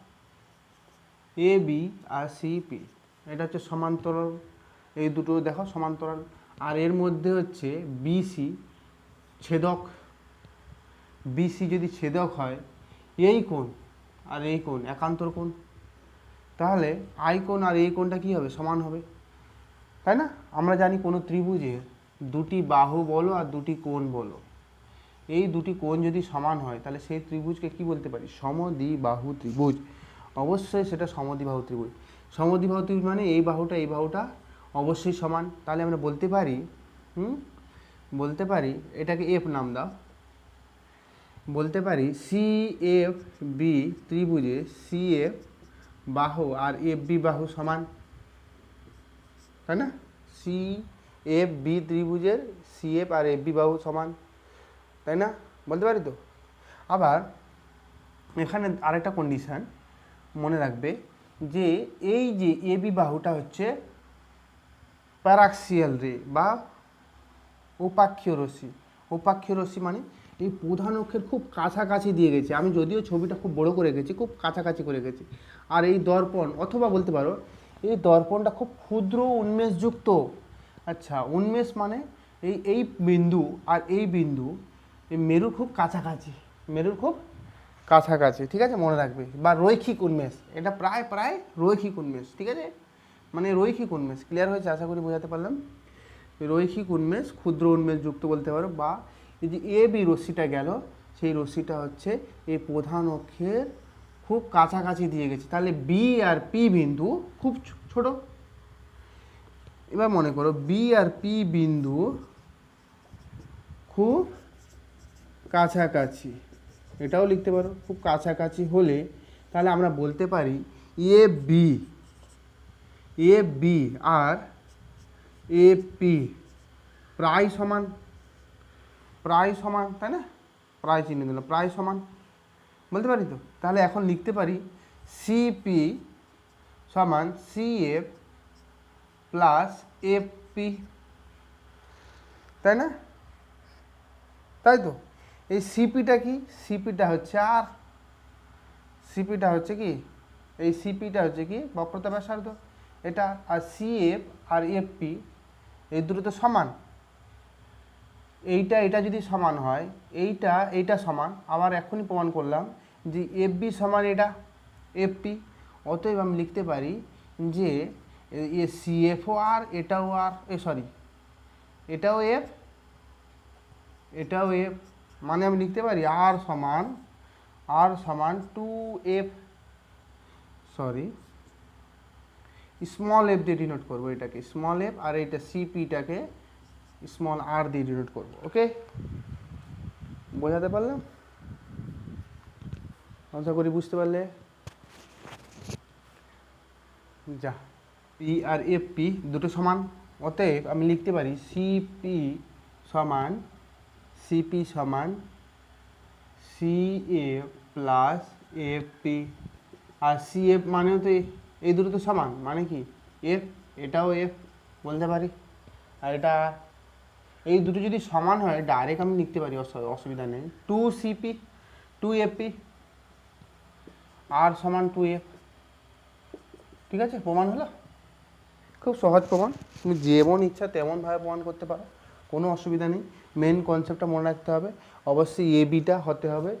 এ বি আর সিপি, এটা হচ্ছে সমান্তরাল, এই দুটো দেখো সমান্তরাল। আর এর মধ্যে হচ্ছে বিসি ছেদক, বিসি যদি ছেদক হয় এই কোণ আর এই কোণ একান্তর কোণ, তাহলে আই কোণ আর এই কোণটা কী হবে, সমান হবে, তাই না। আমরা জানি কোনো ত্রিভুজের দুটি বাহু বলো আর দুটি কোণ বলো, এই দুটি কোণ যদি সমান হয় তাহলে সেই ত্রিভুজকে কি বলতে পারি, সমদ্বিবাহু ত্রিভুজ। অবশ্যই সেটা সমদ্বিবাহু ত্রিভুজ। সমদ্বিবাহু ত্রিভুজ মানে এই বাহুটা অবশ্যই সমান, তাহলে আমরা বলতে পারি এটাকে এফ নাম দাও, বলতে পারি সিএফ বি ত্রিভুজে সিএফ বাহু আর এফ বি বাহু সমান, তাই না। সিএফ বি ত্রিভুজের সিএফ আর এফ বি বাহু সমান, তাই না, বলতে পারি তো। আবার এখানে আরেকটা কন্ডিশান মনে রাখবে যে এই যে এবি বাহুটা হচ্ছে প্যারাক্সিয়াল রে বা উপাক্ষীয় রশ্মি। উপাক্ষীয় রশ্মি মানে এই প্রধান অক্ষের খুব কাছাকাছি দিয়ে গেছে। আমি যদিও ছবিটা খুব বড় করে গেছি, খুব কাছাকাছি করে গেছি। আর এই দর্পণ, অথবা বলতে পারো এই দর্পণটা খুব ক্ষুদ্র উন্মেষযুক্ত। আচ্ছা, উন্মেষ মানে এই বিন্দু আর এই বিন্দু এই মেরুর খুব কাছাকাছি, মেরুর খুব কাছাকাছি, ঠিক আছে, মনে রাখবে। বা রৈখিক উন্মেষ, এটা প্রায় প্রায় রৈখিক উন্মেষ, ঠিক আছে, মানে রৈখিক উন্মেষ। ক্লিয়ার হয়েছে? আশা করি বোঝাতে পারলাম। রৈখিক উন্মেষ, ক্ষুদ্র উন্মেষযুক্ত বলতে পারো। বা এই যে এ বি রশ্মিটা গেল, সেই রশ্মিটা হচ্ছে এই প্রধান অক্ষের খুব কাছাকাছি দিয়ে গেছে, তাহলে বি আর পি বিন্দু খুব ছোট। এবার মনে করো বি আর পি বিন্দু খুব কাছাকাছি, এটাও লিখতে পারো। খুব কাছাকাছি হলে তাহলে আমরা বলতে পারি A B R A P প্রায় সমান, প্রায় সমান, তাই না? প্রায় চিহ্ন দিলাম, প্রায় সমান বলতে পারি তো। তাহলে এখন লিখতে পারি সিপি সমান সিএফ প্লাস এফপি, তাই না? তাই তো। এই সিপিটা কি? সিপিটা হচ্ছে আর, সিপিটা হচ্ছে কি, এই সিপিটা হচ্ছে কি বক্রতা ব্যাসার্ধ এটা। আর সিএফ আর এফপি এই দুটো তো সমান। এটা যদি সমান হয়, এইটা সমান, আবার এখনই প্রমাণ করলাম যে এফবি সমান এটা এফপি। অতএব আমি লিখতে পারি যে এ সিএফও আর, এটাও আর, সরি এটাও এফ, এটাও এফ, মানে আমি লিখতে পারি আর সমান 2f, সরি স্মল এফ দিয়ে ডিনোট করবো এটাকে, স্মল এফ, আর এইটা সিপিটাকে স্মল আর দিয়ে ডিনোট করবো। ওকে, বোঝাতে পারলাম? আশা করি বুঝতে পারলে। যা পি আর এফ পি দুটো সমান, অতএব আমি লিখতে পারি সিপি সমান সিএফ প্লাস এফপি। আর সিএফ মানেও তো এই দুটো তো সমান, মানে কি এফ, এটাও এফ বলতে পারি, আর এটা, এই দুটো যদি সমান হয় ডাইরেক্ট আমি লিখতে পারি, অসুবিধা নেই। 2CP 2FP আর সমান 2F, ঠিক আছে, প্রমাণ হলো। খুব সহজ প্রমাণ, তুমি যেমন ইচ্ছা তেমনভাবে প্রমাণ করতে পারো, কোনো অসুবিধা নেই। মেন কনসেপ্টটা মনে রাখতে হবে, অবশ্যই এবিটা হতে হবে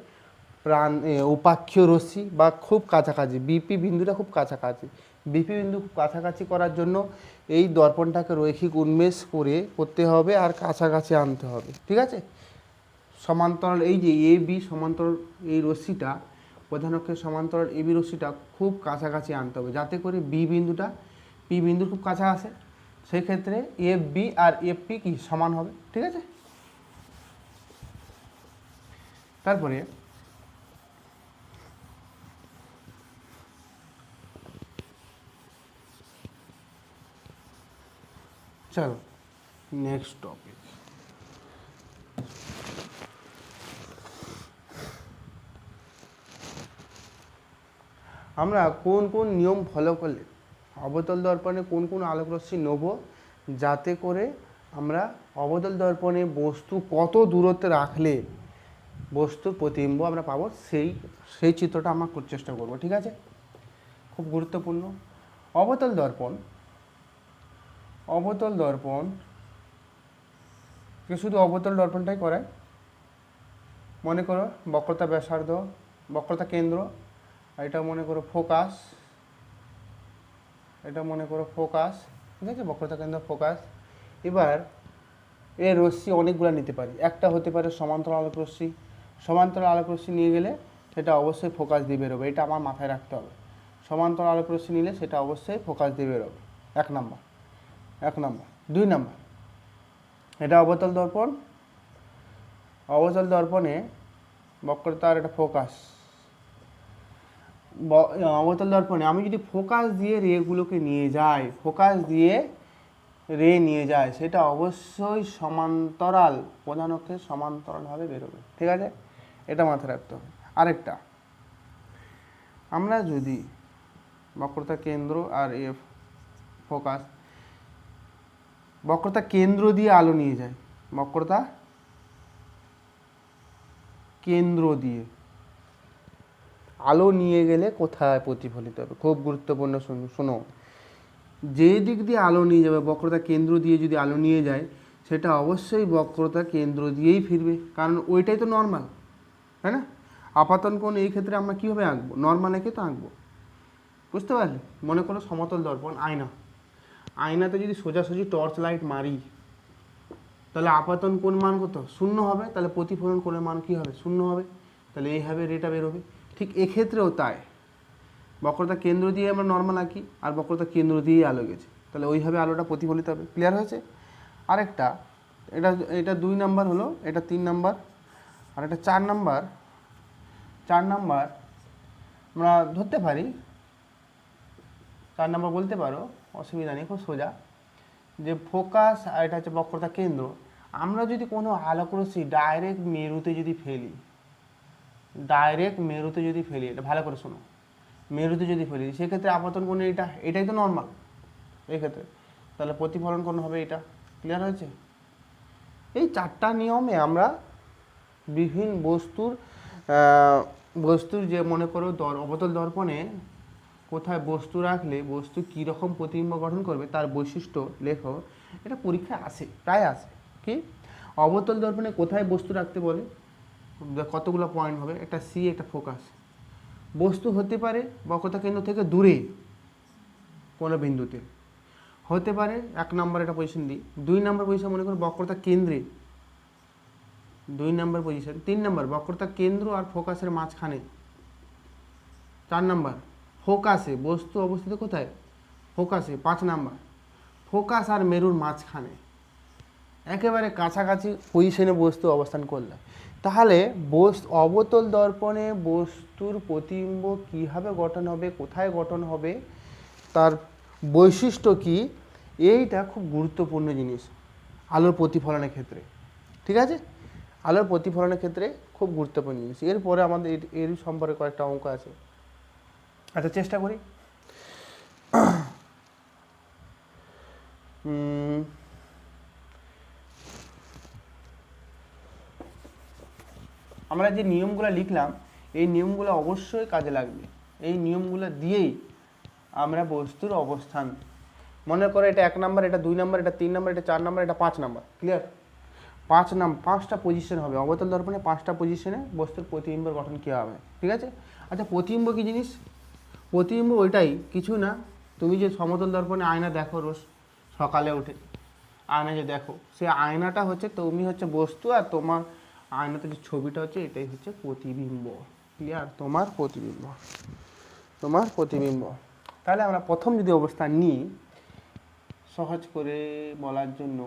উপাক্ষীয় রশ্মি বা খুব কাছাকাছি, বিপি বিন্দুটা খুব কাছাকাছি। বিপি বিন্দু খুব কাছাকাছি করার জন্য এই দর্পণটাকে রৈখিক উন্মেষ করতে হবে আর কাছাকাছি আনতে হবে, ঠিক আছে। সমান্তরাল এই যে এ বি সমান্তরাল এই রশ্মিটা, প্রধান অক্ষের সমান্তরাল এবি রশ্মিটা খুব কাছাকাছি আনতে হবে, যাতে করে বি বিন্দুটা পি বিন্দুর খুব কাছে আসে। সেই ক্ষেত্রে এফ বি আর এফ পি কি সমান হবে, ঠিক আছে। তারপরে চলো নেক্সট টপিক। আমরা কোন কোন নিয়ম ফলো করলে অবতল দর্পণে কোন কোন আলোক রশ্মি নেব, যাতে করে আমরা অবতল দর্পণে বস্তু কত দূরত্বে রাখলে বস্তুর প্রতিবিম্ব আমরা পাবো, সেই চিত্রটা আমরা চেষ্টা করব, ঠিক আছে। খুব গুরুত্বপূর্ণ। অবতল দর্পণ শুধু অবতল দর্পণটাই করায়। মনে করো বক্রতা ব্যাসার্ধ, বক্রতা কেন্দ্র, এটা মনে করো ফোকাস, এটা মনে করো ফোকাস, ঠিক আছে, বক্রতা কেন্দ্র ফোকাস। এবার এর রশ্মি অনেকগুলো নিতে পারি, একটা হতে পারে সমান্তরাল আলোক রশ্মি। সমান্তরাল আলোক রশ্মি নিয়ে গেলে সেটা অবশ্যই ফোকাস দিয়ে বেরোবে, এটা আমার মাথায় রাখতে হবে। সমান্তরাল আলোক রশ্মি নিলে সেটা অবশ্যই ফোকাস দিয়ে বেরোবে, 1 নম্বর। 2 নম্বর, এটা অবতল দর্পণে বক্রতার এটা ফোকাস। অবতল দর্পণে আমি যদি ফোকাস দিয়ে রেগুলোকে নিয়ে যাই, সেটা অবশ্যই সমান্তরাল, প্রধান অক্ষের সমান্তরালভাবে বেরোবে, ঠিক আছে। এটা মাথায় রাখতে হবে। আরেকটা, আমরা যদি বক্রতা কেন্দ্র আর ফোকাস, বক্রতা কেন্দ্র দিয়ে আলো নিয়ে যায়, বক্রতা কেন্দ্র দিয়ে আলো নিয়ে গেলে কোথায় প্রতিফলিত হবে? খুব গুরুত্বপূর্ণ, শোনো। যে দিক দিয়ে আলো নিয়ে যাবে, বক্রতা কেন্দ্র দিয়ে যদি আলো নিয়ে যায়, সেটা অবশ্যই বক্রতা কেন্দ্র দিয়েই ফিরবে, কারণ ওইটাই তো নর্মাল, তাই না? আপাতন কোণ এই ক্ষেত্রে আমরা কীভাবে আঁকবো? নর্মাল এঁকে তো আঁকবো, বুঝতে পারলে? মনে করো সমতল দর্পণ, আয়না, আয়নাতে যদি সোজাসুজি টর্চ লাইট মারি, তাহলে আপাতন কোণ মান কত? 0 হবে। তাহলে প্রতিফলন কোণের মান কী হবে? 0 হবে। তাহলে এইভাবে রেটা বেরোবে। ঠিক এক্ষেত্রেও তাই, বক্রতা কেন্দ্র দিয়ে আমরা নর্মাল আঁকি, আর বক্রতা কেন্দ্র দিয়েই আলো গেছে, তাহলে ওইভাবে আলোটা প্রতিফলিত হবে। ক্লিয়ার হয়েছে? আরেকটা, এটা 2 নাম্বার হলো, এটা 3 নাম্বার, আর এটা 4 নাম্বার। 4 নাম্বার আমরা ধরতে পারি, 4 নাম্বার বলতে পারো, অসুবিধা নেই, খুব সোজা। যে ফোকাস আর এটা হচ্ছে বক্রতা কেন্দ্র, আমরা যদি কোনো আলোকরশ্মি ডাইরেক্ট মেরুতে যদি ফেলি, এটা ভালো করে শোনো, মেরুতে যদি ফেলি, সেক্ষেত্রে আপাতন কোণ এটাই তো নর্মাল এক্ষেত্রে, তাহলে প্রতিফলন কোণ হবে এটা। ক্লিয়ার হয়েছে? এই 4টা নিয়মে আমরা বিভিন্ন বস্তুর যে মনে করো অবতল দর্পণে কোথায় বস্তু রাখলে বস্তু কীরকম প্রতিবিম্ব গঠন করবে তার বৈশিষ্ট্য লেখো, এটা পরীক্ষায় আসে, প্রায় আসে। কি অবতল দর্পণে কোথায় বস্তু রাখতে বলে, কতগুলো পয়েন্ট হবে, একটা সি, একটা ফোকাস। বস্তু হতে পারে বক্রতা কেন্দ্র থেকে দূরে কোনো বিন্দুতে, হতে পারে 1 নম্বর এটা পজিশন দিই। 2 নম্বর পজিশন মনে করো বক্রতা কেন্দ্রে, 2 নম্বর পজিশন। 3 নম্বর বক্রতা কেন্দ্র আর ফোকাসের মাঝখানে। 4 নম্বর ফোকাসে, বস্তু অবস্থিত কোথায়? ফোকাসে। 5 নম্বর ফোকাস আর মেরুর মাঝখানে, একেবারে কাছাকাছি পজিশনে বস্তু অবস্থান করলে। তাহলে অবতল দর্পণে বস্তুর প্রতিবিম্ব কীভাবে গঠন হবে, কোথায় গঠন হবে, তার বৈশিষ্ট্য কি, এইটা খুব গুরুত্বপূর্ণ জিনিস আলোর প্রতিফলনের ক্ষেত্রে। ঠিক আছে? আলোর প্রতিফলনের ক্ষেত্রে খুব গুরুত্বপূর্ণ জিনিস। এরপরে আমাদের এর সম্পর্কে কয়েকটা অঙ্ক আছে, আচ্ছা চেষ্টা করি। আমরা যে নিয়মগুলো লিখলাম, এই নিয়মগুলো অবশ্যই কাজে লাগবে। এই নিয়মগুলো দিয়েই আমরা বস্তুর অবস্থান, মনে করে এটা 1 নাম্বার, এটা 2 নাম্বার, এটা 3 নাম্বার, এটা 4 নাম্বার, এটা 5 নাম্বার। ক্লিয়ার? 5টা পজিশন হবে অবতল দর্পণে, 5টা পজিশনে বস্তুর প্রতিবিম্বের গঠন কী হবে। ঠিক আছে? আচ্ছা প্রতিবিম্ব কী জিনিস? প্রতিবিম্ব ওইটাই, কিছু না, তুমি যে সমতল দর্পণে আয়না দেখো রোজ সকালে উঠে, আয়না যে দেখো, সেই আয়নাটা হচ্ছে, তুমি হচ্ছে বস্তু, আর তোমার আয়নাতে যে ছবিটা হচ্ছে এটাই হচ্ছে প্রতিবিম্ব। ক্লিয়ার? তোমার প্রতিবিম্ব। তাহলে আমরা প্রথম যদি অবস্থান নিই, সহজ করে বলার জন্য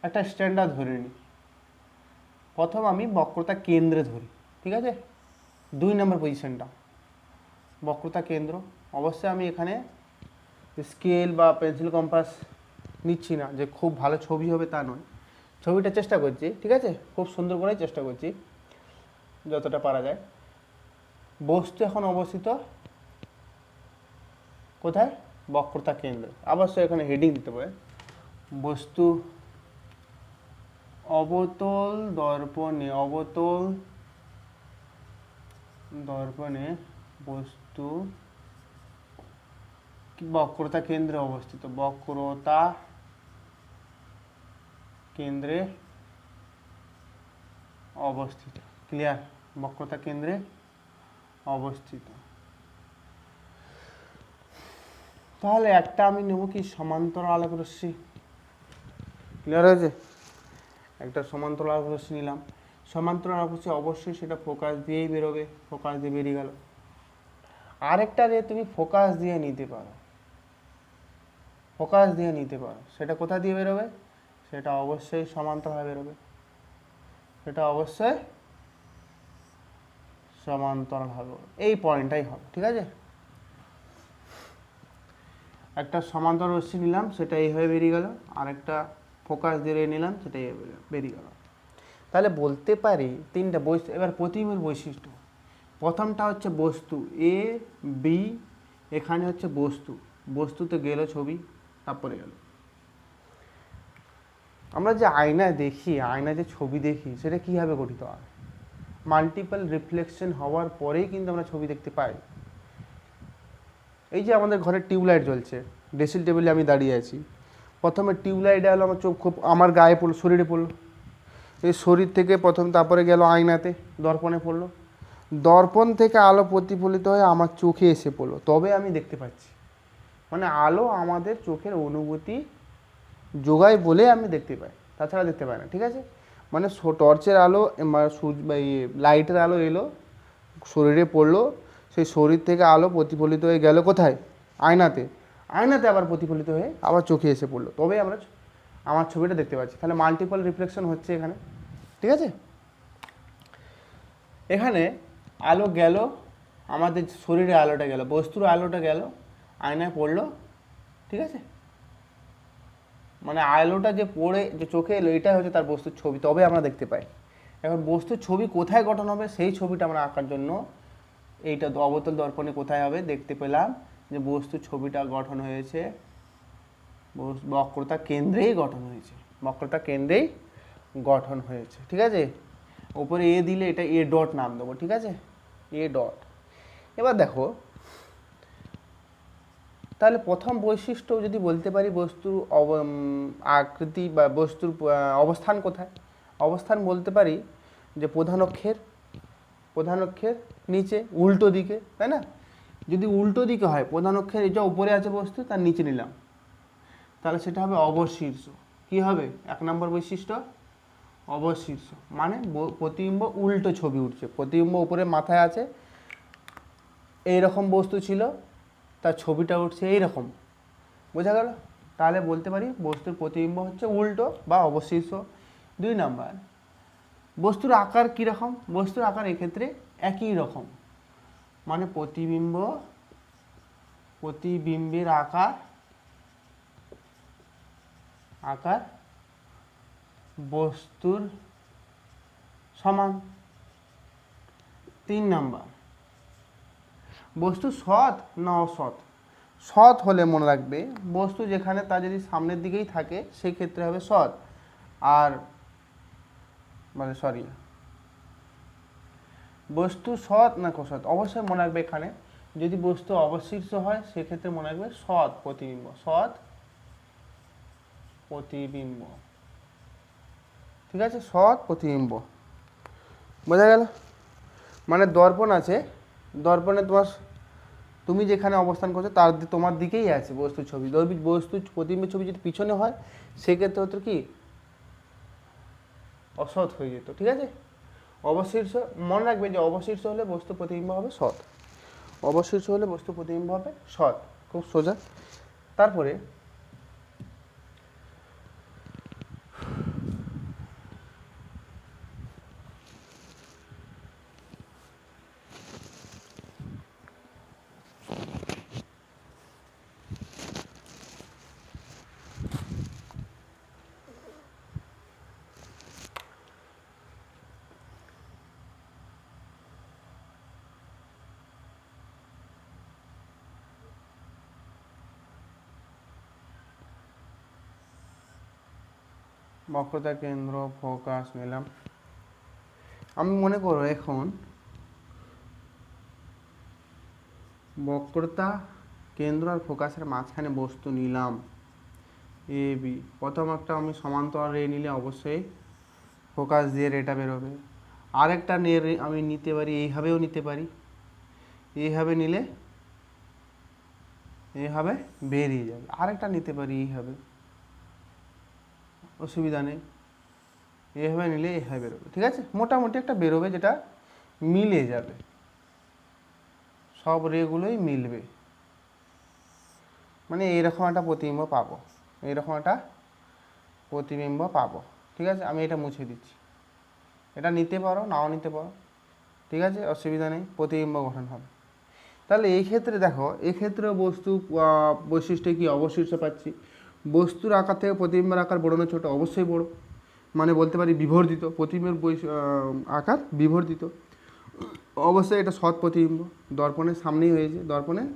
একটা স্ট্যান্ডার্ড ধরে নিই। প্রথম আমি বক্রতা কেন্দ্রে ধরি, ঠিক আছে? 2 নম্বর পজিশনটা বক্রতা কেন্দ্র। অবশ্যই আমি এখানে স্কেল বা পেন্সিল কম্পাস নিচ্ছি না, যে খুব ভালো ছবি হবে তা নয়, ছবিটা চেষ্টা করছি, ঠিক আছে? খুব সুন্দর করে চেষ্টা করছি যতটা পারা যায়। বস্তু এখন অবস্থিত কোথায়? বক্রতা কেন্দ্র। অবশ্যই এখানে হেডিং দিতে হবে, বস্তু অবতল দর্পণে বস্তু বক্রতা কেন্দ্রে অবস্থিত, বক্রতা কেন্দ্রে অবস্থিত। ক্লিয়ার? বক্রতা কেন্দ্রে অবস্থিত। তাহলে একটা আমি নেব কি, সমান্তরাল আলোকরশ্মি। ক্লিয়ার হয়েছে? একটা সমান্তরাল আলোকরশ্মি নিলাম। সমান্তরাল আলোকরশ্মি অবশ্যই সেটা ফোকাস দিয়েই বেরোবে, ফোকাস দিয়ে বেরিয়ে গেল। আরেকটা রে তুমি ফোকাস দিয়ে নিতে পারো, সেটা কোথা দিয়ে বেরোবে? সেটা অবশ্যই সমান্তরাল বেরোবে, সমান্তরাল হবে। এই পয়েন্টটাই হবে, ঠিক আছে? একটা সমান্তরাল রশ্মি নিলাম, সেটা এইভাবে বেরিয়ে গেল, আর একটা ফোকাস দিয়ে নিলাম, সেটা বেরিয়ে গেল। তাহলে বলতে পারি তিনটা বৈশিষ্ট্য। এবার প্রতিবিম্বের বৈশিষ্ট্য, প্রথমটা হচ্ছে বস্তু এ বি, এখানে হচ্ছে বস্তু, বস্তুতে গেল ছবি, তারপরে গেল। আমরা যে আয়নায় দেখি, আয়নায় যে ছবি দেখি, সেটা কীভাবে গঠিত হয়? মাল্টিপল রিফ্লেকশন হওয়ার পরেই কিন্তু আমরা ছবি দেখতে পাই। এই যে আমাদের ঘরে টিউবলাইট জ্বলছে, ড্রেসিং টেবিলে আমি দাঁড়িয়ে আছি, প্রথমে টিউবলাইটে হলো আমার চোখ, খুব আমার গায়ে পড়লো, শরীরে পড়লো, এই শরীর থেকে প্রথম, তারপরে গেল আয়নাতে, দর্পণে পড়লো, দর্পণ থেকে আলো প্রতিফলিত হয়ে আমার চোখে এসে পড়লো, তবে আমি দেখতে পাচ্ছি। মানে আলো আমাদের চোখের অনুভূতি যোগায় বলে আমি দেখতে পাই, তাছাড়া দেখতে পাই না। ঠিক আছে, মানে টর্চের আলো বা লাইটের আলো এলো, শরীরে পড়লো, সেই শরীর থেকে আলো প্রতিফলিত হয়ে গেল কোথায়? আয়নাতে, আয়নাতে আবার প্রতিফলিত হয়ে আবার চোখে এসে পড়লো, তবে আমরা আমার ছবিটা দেখতে পাচ্ছি। তাহলে মাল্টিপল রিফ্লেকশন হচ্ছে এখানে। ঠিক আছে, এখানে আলো গেল, আমাদের শরীরে আলোটা গেল, বস্তুর আলোটা গেল, আয়নায় পড়লো। ঠিক আছে, মানে আলোটা যে পড়ে যে চোখে এলো, এটাই হচ্ছে তার বস্তুর ছবি, তবে আমরা দেখতে পাই। এখন বস্তুর ছবি কোথায় গঠন হবে, সেই ছবিটা আমরা আঁকার জন্য এইটা অবতল দর্পণে কোথায় হবে, দেখতে পেলাম যে বস্তুর ছবিটা গঠন হয়েছে বক্রতা কেন্দ্রেই গঠন হয়েছে, বক্রতা কেন্দ্রেই গঠন হয়েছে। ঠিক আছে, উপরে এ দিলে এটা এ ডট নাম দেবো। ঠিক আছে, এ ডট। এবার দেখো, তাহলে প্রথম বৈশিষ্ট্য যদি বলতে পারি বস্তুর আকৃতি বা বস্তুর অবস্থান কোথায়, অবস্থান বলতে পারি যে প্রধান অক্ষের নিচে, উল্টো দিকে, তাই না? যদি উল্টো দিকে হয়, প্রধান অক্ষের এটা উপরে আছে বস্তু, তার নিচে নিলাম, তাহলে সেটা হবে অবশীর্ষ। কি হবে? 1 নম্বর বৈশিষ্ট্য অবশীর্ষ, মানে প্রতিবিম্ব উল্টো ছবি উঠছে, প্রতিবিম্ব উপরে মাথায় আছে, এইরকম বস্তু ছিল, তার ছবিটা উঠছে এইরকম, বোঝা গেল? তাহলে বলতে পারি বস্তুর প্রতিবিম্ব হচ্ছে উল্টো বা অবশীর্ষ। 2 নাম্বার, বস্তুর আকার কীরকম? বস্তুর আকার এক্ষেত্রে একই রকম, মানে প্রতিবিম্বের আকার বস্তুর সমান। 3 নাম্বার, বস্তু সৎ না অসৎ? সৎ হলে মনে রাখবে, বস্তু যেখানে তা যদি সামনের দিকেই থাকে সেই ক্ষেত্রে হবে সৎ, আর বস্তু সৎ না অসৎ, অবশ্যই মনে রাখবে এখানে যদি বস্তু অবশীর্ষ হয় সেক্ষেত্রে মনে রাখবে সৎ প্রতিবিম্ব, সৎ প্রতিবিম্ব। ঠিক আছে, সৎ প্রতিবিম্ব, বোঝা গেল? মানে দর্পণ আছে, দর্পণে তুমি যেখানে অবস্থান করছো তার তোমার দিকেই আছে বস্তুর ছবি, বস্তুর প্রতিবিম্বের ছবি যদি পিছনে হয় সেক্ষেত্রে হতো কি অসৎ হয়ে যেত। ঠিক আছে, অবশীর্ষ মনে রাখবে যে অবশীর্ষ হলে বস্তু প্রতিবিম্ব হবে সৎ, অবশীর্ষ হলে বস্তু প্রতিবিম্ব হবে সৎ, খুব সোজা। তারপরে বক্রতা কেন্দ্র, ফোকাস নিলাম। আমি মনে করো এখন বক্রতা কেন্দ্র আর ফোকাসের মাঝখানে বস্তু নিলাম এ বি, প্রথম একটা আমি সমান্তরাল রে নিলে অবশ্যই ফোকাস দিয়ে রেটা বেরোবে, আরেকটা আমি নিতে পারি, এইভাবেও নিতে পারি, এইভাবে নিলে এইভাবে বেরিয়ে যাবে, আরেকটা নিতে পারি এইভাবে, অসুবিধা নেই, এইভাবে নিলে এইভাবে বেরোবে। ঠিক আছে, মোটামুটি একটা বেরোবে যেটা মিলে যাবে, সব রেগুলোই মিলবে, মানে এইরকম একটা প্রতিবিম্ব পাবো, এইরকম একটা প্রতিবিম্ব পাবো। ঠিক আছে, আমি এটা মুছে দিচ্ছি, এটা নিতে পারো নাও নিতে পারো, ঠিক আছে, অসুবিধা নেই, প্রতিবিম্ব গঠন হবে। তাহলে এই ক্ষেত্রে দেখো, এক্ষেত্রে বস্তু বৈশিষ্ট্যে কি অবশীর্ষ পাচ্ছি, বস্তুর আকার থেকে প্রতিবিম্বের আকার বড় না ছোট? অবশ্যই বড়, মানে বলতে পারি বিবর্ধিত, প্রতিবিম্বের আকার বিবর্ধিত। অবশ্যই এটা সৎ প্রতিবিম্ব, দর্পণের সামনেই হয়েছে, দর্পণের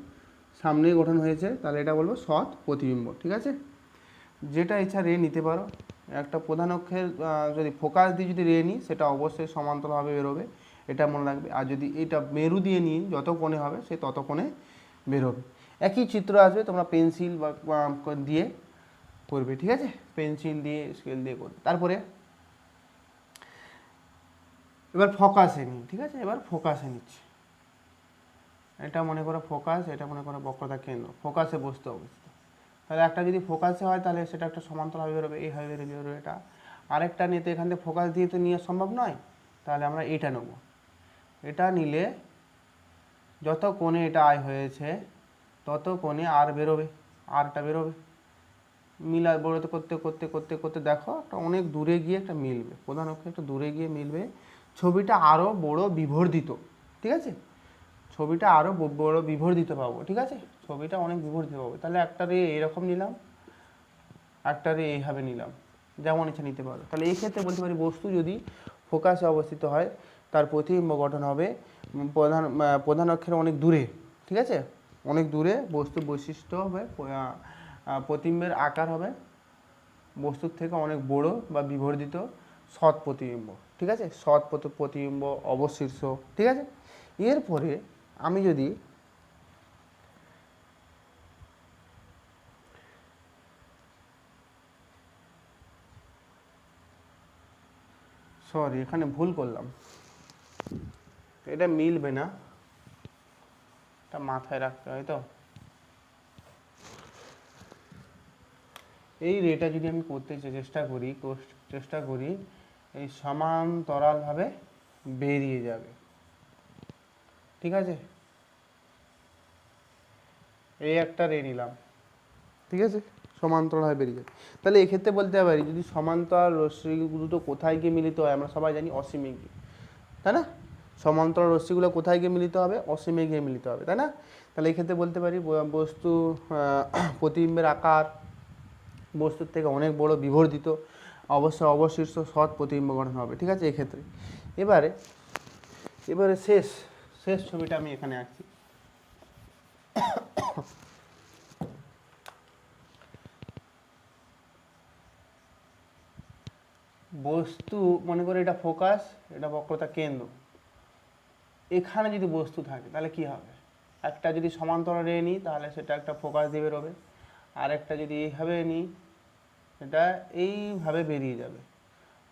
সামনেই গঠন হয়েছে, তাহলে এটা বলবো সৎ প্রতিবিম্ব। ঠিক আছে, যেটা ইচ্ছা রে নিতে পারো। একটা প্রধান অক্ষের যদি ফোকাস দিয়ে যদি রে নিই সেটা অবশ্যই সমান্তরালভাবে বেরোবে, এটা মনে রাখবে। আর যদি এটা মেরু দিয়ে নিই যত কোণে হবে সে তত কোণে বেরোবে। একই চিত্র আসবে, তোমরা পেন্সিল বা দিয়ে করবে। ঠিক আছে, পেন্সিল দিয়ে স্কেল দিয়ে করবে। তারপরে এবার ফোকাসে নিই। ঠিক আছে, এবার ফোকাসে নিচ্ছি। এটা মনে করো ফোকাস, এটা মনে করো বক্রতা কেন্দ্র, ফোকাসে বস্তু অবস্থিত। তাহলে একটা যদি ফোকাসে হয় তাহলে সেটা একটা সমান্তরালভাবে বেরোবে, এইভাবে বেরোবে এটা। আরেকটা নিতে এখান থেকে ফোকাস দিয়ে তো নেওয়া সম্ভব নয়, তাহলে আমরা এটা নেব। এটা নিলে যত কোণে এটা আয় হয়েছে তত কোণে আর বেরোবে, আরটা বেরোবে। মিলা বড়তে করতে করতে করতে করতে দেখো একটা অনেক দূরে গিয়ে একটা মিলবে, প্রধান অক্ষে একটা দূরে গিয়ে মিলবে, ছবিটা আরও বড় বিবর্ধিত। ঠিক আছে, ছবিটা আরও বড় বিবর্ধিত পাবো। ঠিক আছে, ছবিটা অনেক বিবর্ধিত পাবো। তাহলে একটা রে এরকম নিলাম, একটা রে এইভাবে নিলাম, যেমন ইচ্ছা নিতে পারো। তাহলে এই ক্ষেত্রে বলতে পারি বস্তু যদি ফোকাসে অবস্থিত হয় তার প্রতিবিম্ব গঠন হবে প্রধান অক্ষের অনেক দূরে। ঠিক আছে, অনেক দূরে বস্তুর বৈশিষ্ট্য হবে, প্রতিবিম্বের আকার হবে বস্তুর থেকে অনেক বড় বা বিবর্ধিত, সৎ প্রতিবিম্ব। ঠিক আছে, সৎ প্রতিবিম্ব অবশীর্ষ। ঠিক আছে, এরপরে আমি যদি সরি এখানে ভুল করলাম, এটা মিলবে না, এটা মাথায় রাখতে হয়। তো এই রেটা যদি আমি করতে চেষ্টা করি এই সমান্তরালভাবে বেরিয়ে যাবে। ঠিক আছে, এই একটা রে নিলাম। ঠিক আছে, সমান্তরালভাবে বেরিয়ে যাবে। তাহলে এক্ষেত্রে বলতে পারি যদি সমান্তরাল রশ্মি দুটো কোথায় গিয়ে মিলিত হয়, আমরা সবাই জানি অসীমে গিয়ে, তাই না? সমান্তরাল রশ্মিগুলো কোথায় গিয়ে মিলিত হবে? অসীমে গিয়ে মিলিত হবে, তাই না? তাহলে এই ক্ষেত্রে বলতে পারি বস্তু প্রতিবিম্বের আকার বস্তুর থেকে অনেক বড় বিবর্ধিত, অবশ্যই অবশিষ্ট সৎ প্রতিবিম্ব গঠন হবে। ঠিক আছে, এক্ষেত্রে এবারে শেষ ছবিটা আমি এখানে আঁকছি। বস্তু মনে করে এটা ফোকাস, এটা বক্রতা কেন্দ্র। এখানে যদি বস্তু থাকে তাহলে কি হবে? একটা যদি সমান্তরাল রে নিই তাহলে সেটা একটা ফোকাস দিয়ে বেরোবে, আর একটা যদি এইভাবে নিই এটা এইভাবে বেরিয়ে যাবে,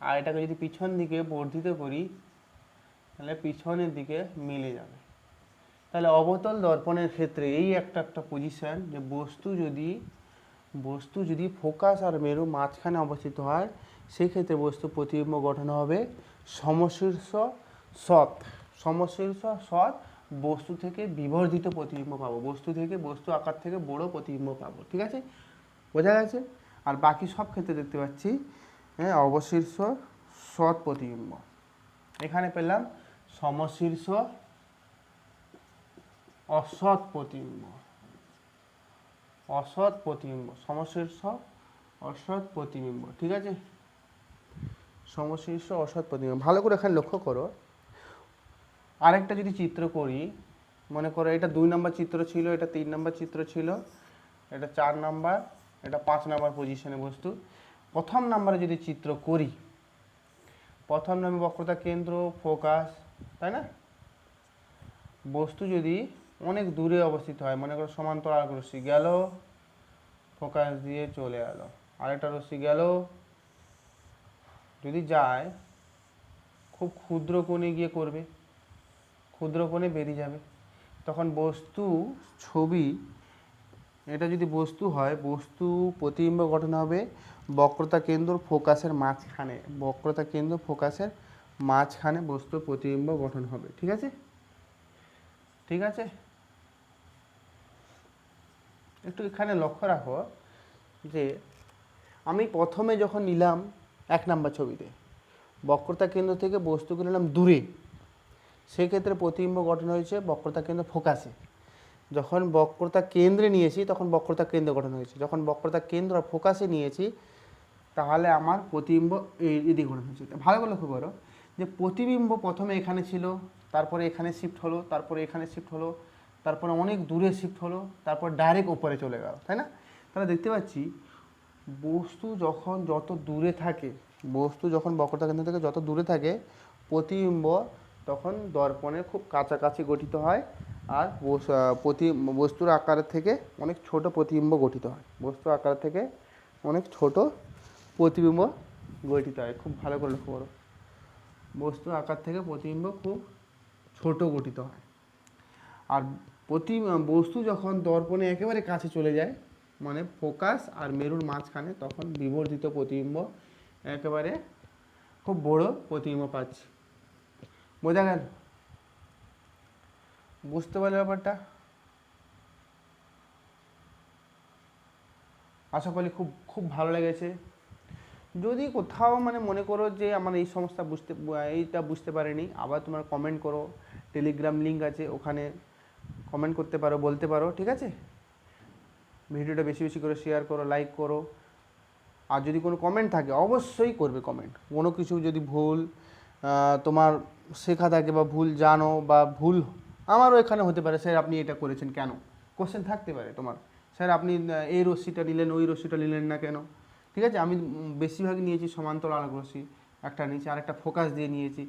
আর এটাকে যদি পিছন দিকে বর্ধিত করি তাহলে পিছনের দিকে মিলে যাবে। তাহলে অবতল দর্পণের ক্ষেত্রে এই একটা পজিশন যে বস্তু যদি ফোকাস আর মেরু মাঝখানে অবস্থিত হয় সেই ক্ষেত্রে বস্তু প্রতিবিম্ব গঠন হবে সমশীর্ষ সৎ। বস্তু থেকে বিবর্ধিত প্রতিবিম্ব পাবো, বস্তু আকার থেকে বড় প্রতিবিম্ব পাবো। ঠিক আছে, বোঝা গেছে? আর বাকি সব ক্ষেত্রে দেখতে পাচ্ছি অবশীর্ষ সৎ প্রতিবিম্ব। এখানে পেলাম সমশীর্ষ অসৎ প্রতিবিম্ব, সমশীর্ষ অসৎ প্রতিবিম্ব। ঠিক আছে, সমশীর্ষ অসৎ প্রতিবিম্ব। ভালো করে এখানে লক্ষ্য করো। আরেকটা যদি চিত্র করি, মনে করো এটা 2 নম্বর চিত্র ছিল, এটা 3 নম্বর চিত্র ছিল, এটা 4 নম্বর, এটা 5 নম্বর পজিশনে বস্তু। প্রথম নম্বরে যদি চিত্র করি, প্রথম নম্বর বক্রতা কেন্দ্র ফোকাস, তাই না? বস্তু যদি অনেক দূরে অবস্থিত হয়, মনে করো সমান্তরাল রশ্মি গেল, ফোকাস দিয়ে চলে গেল, আরেকটা রশ্মি গেল, যদি যায় খুব ক্ষুদ্র কোণে গিয়ে করবে, ক্ষুদ্র কোণে বেরিয়ে যাবে, তখন বস্তু ছবি, এটা যদি বস্তু হয় বস্তু প্রতিবিম্ব গঠন হবে বক্রতা কেন্দ্র ফোকাসের মাঝখানে, বস্তুর প্রতিবিম্ব গঠন হবে। ঠিক আছে, ঠিক আছে, একটু এখানে লক্ষ্য রাখো যে আমি প্রথমে যখন নিলাম 1 নম্বর ছবিতে বক্রতা কেন্দ্র থেকে বস্তুকে নিলাম দূরে, সেক্ষেত্রে প্রতিবিম্ব গঠন হয়েছে বক্রতা কেন্দ্র ফোকাসে। যখন বক্রতা কেন্দ্রে নিয়েছি তখন বক্রতা কেন্দ্র গঠন হয়েছে, যখন বক্রতা কেন্দ্র আর ফোকাসে নিয়েছি তাহলে আমার প্রতিবিম্ব এদিকে ঘোরানো হচ্ছে। ভালো করে লক্ষ্য করো যে প্রতিবিম্ব প্রথমে এখানে ছিল, তারপরে এখানে শিফট হলো, তারপরে এখানে শিফট হলো, তারপরে অনেক দূরে শিফট হলো, তারপর ডাইরেক্ট ওপরে চলে গেল, তাই না? তাহলে দেখতে পাচ্ছি বস্তু যখন যত দূরে থাকে, বস্তু যখন বক্রতা কেন্দ্র থেকে যত দূরে থাকে, প্রতিবিম্ব তখন দর্পণের খুব কাছাকাছি গঠিত হয়, আর বস্তুর আকারের থেকে অনেক ছোট প্রতিবিম্ব গঠিত হয়, বস্তুর আকার থেকে অনেক ছোট প্রতিবিম্ব গঠিত হয়। খুব ভালো করে লক্ষ্য করো, বস্তুর আকার থেকে প্রতিবিম্ব খুব ছোট গঠিত হয়। আর বস্তু যখন দর্পণে একেবারে কাছে চলে যায়, মানে ফোকাস আর মেরুর মাঝখানে, তখন বিবর্ধিত প্রতিবিম্ব একেবারে খুব বড় প্রতিবিম্ব পাচ্ছি। বোঝা গেল? বুঝতে পারলে ব্যাপারটা? আশা করি খুব খুব ভালো লেগেছে। যদি কোথাও মানে মনে করো যে আমার এই সমস্যা এইটা বুঝতে পারেনি, আবার তোমার কমেন্ট করো, টেলিগ্রাম লিঙ্ক আছে, ওখানে কমেন্ট করতে পারো, বলতে পারো, ঠিক আছে? ভিডিওটা বেশি বেশি করে শেয়ার করো, লাইক করো। আর যদি কোনো কমেন্ট থাকে অবশ্যই করবে কমেন্ট। কোনো কিছু যদি ভুল তোমার শেখা থাকে বা ভুল জানো বা ভুল আমারও এখানে হতে পারে, স্যার আপনি এটা করেছেন কেন, কোশ্চেন থাকতে পারে তোমার, স্যার আপনি এই রশ্মিটা নিলেন ওই রশ্মিটা নিলেন না কেন, ঠিক আছে? আমি বেশিরভাগ নিয়েছি সমান্তরাল আলোক রশ্মি, একটা নিয়েছি আর একটা ফোকাস দিয়ে নিয়েছি।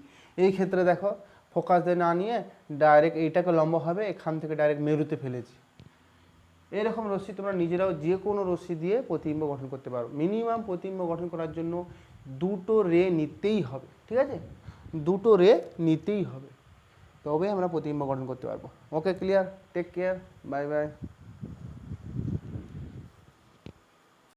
এই ক্ষেত্রে দেখো ফোকাস দিয়ে না নিয়ে ডাইরেক্ট এইটাকে লম্ব হবে, এখান থেকে ডাইরেক্ট মেরুতে ফেলেছি। এরকম রশ্মি তোমরা নিজেরাও যে কোনো রশ্মি দিয়ে প্রতিবিম্ব গঠন করতে পারো। মিনিমাম প্রতিবিম্ব গঠন করার জন্য দুটো রে নিতেই হবে, ঠিক আছে? দুটো রে নিতেই হবে, তবে আমরা প্রতিবিম্ব গঠন করতে পারবো। Okay, clear? Take care, bye by.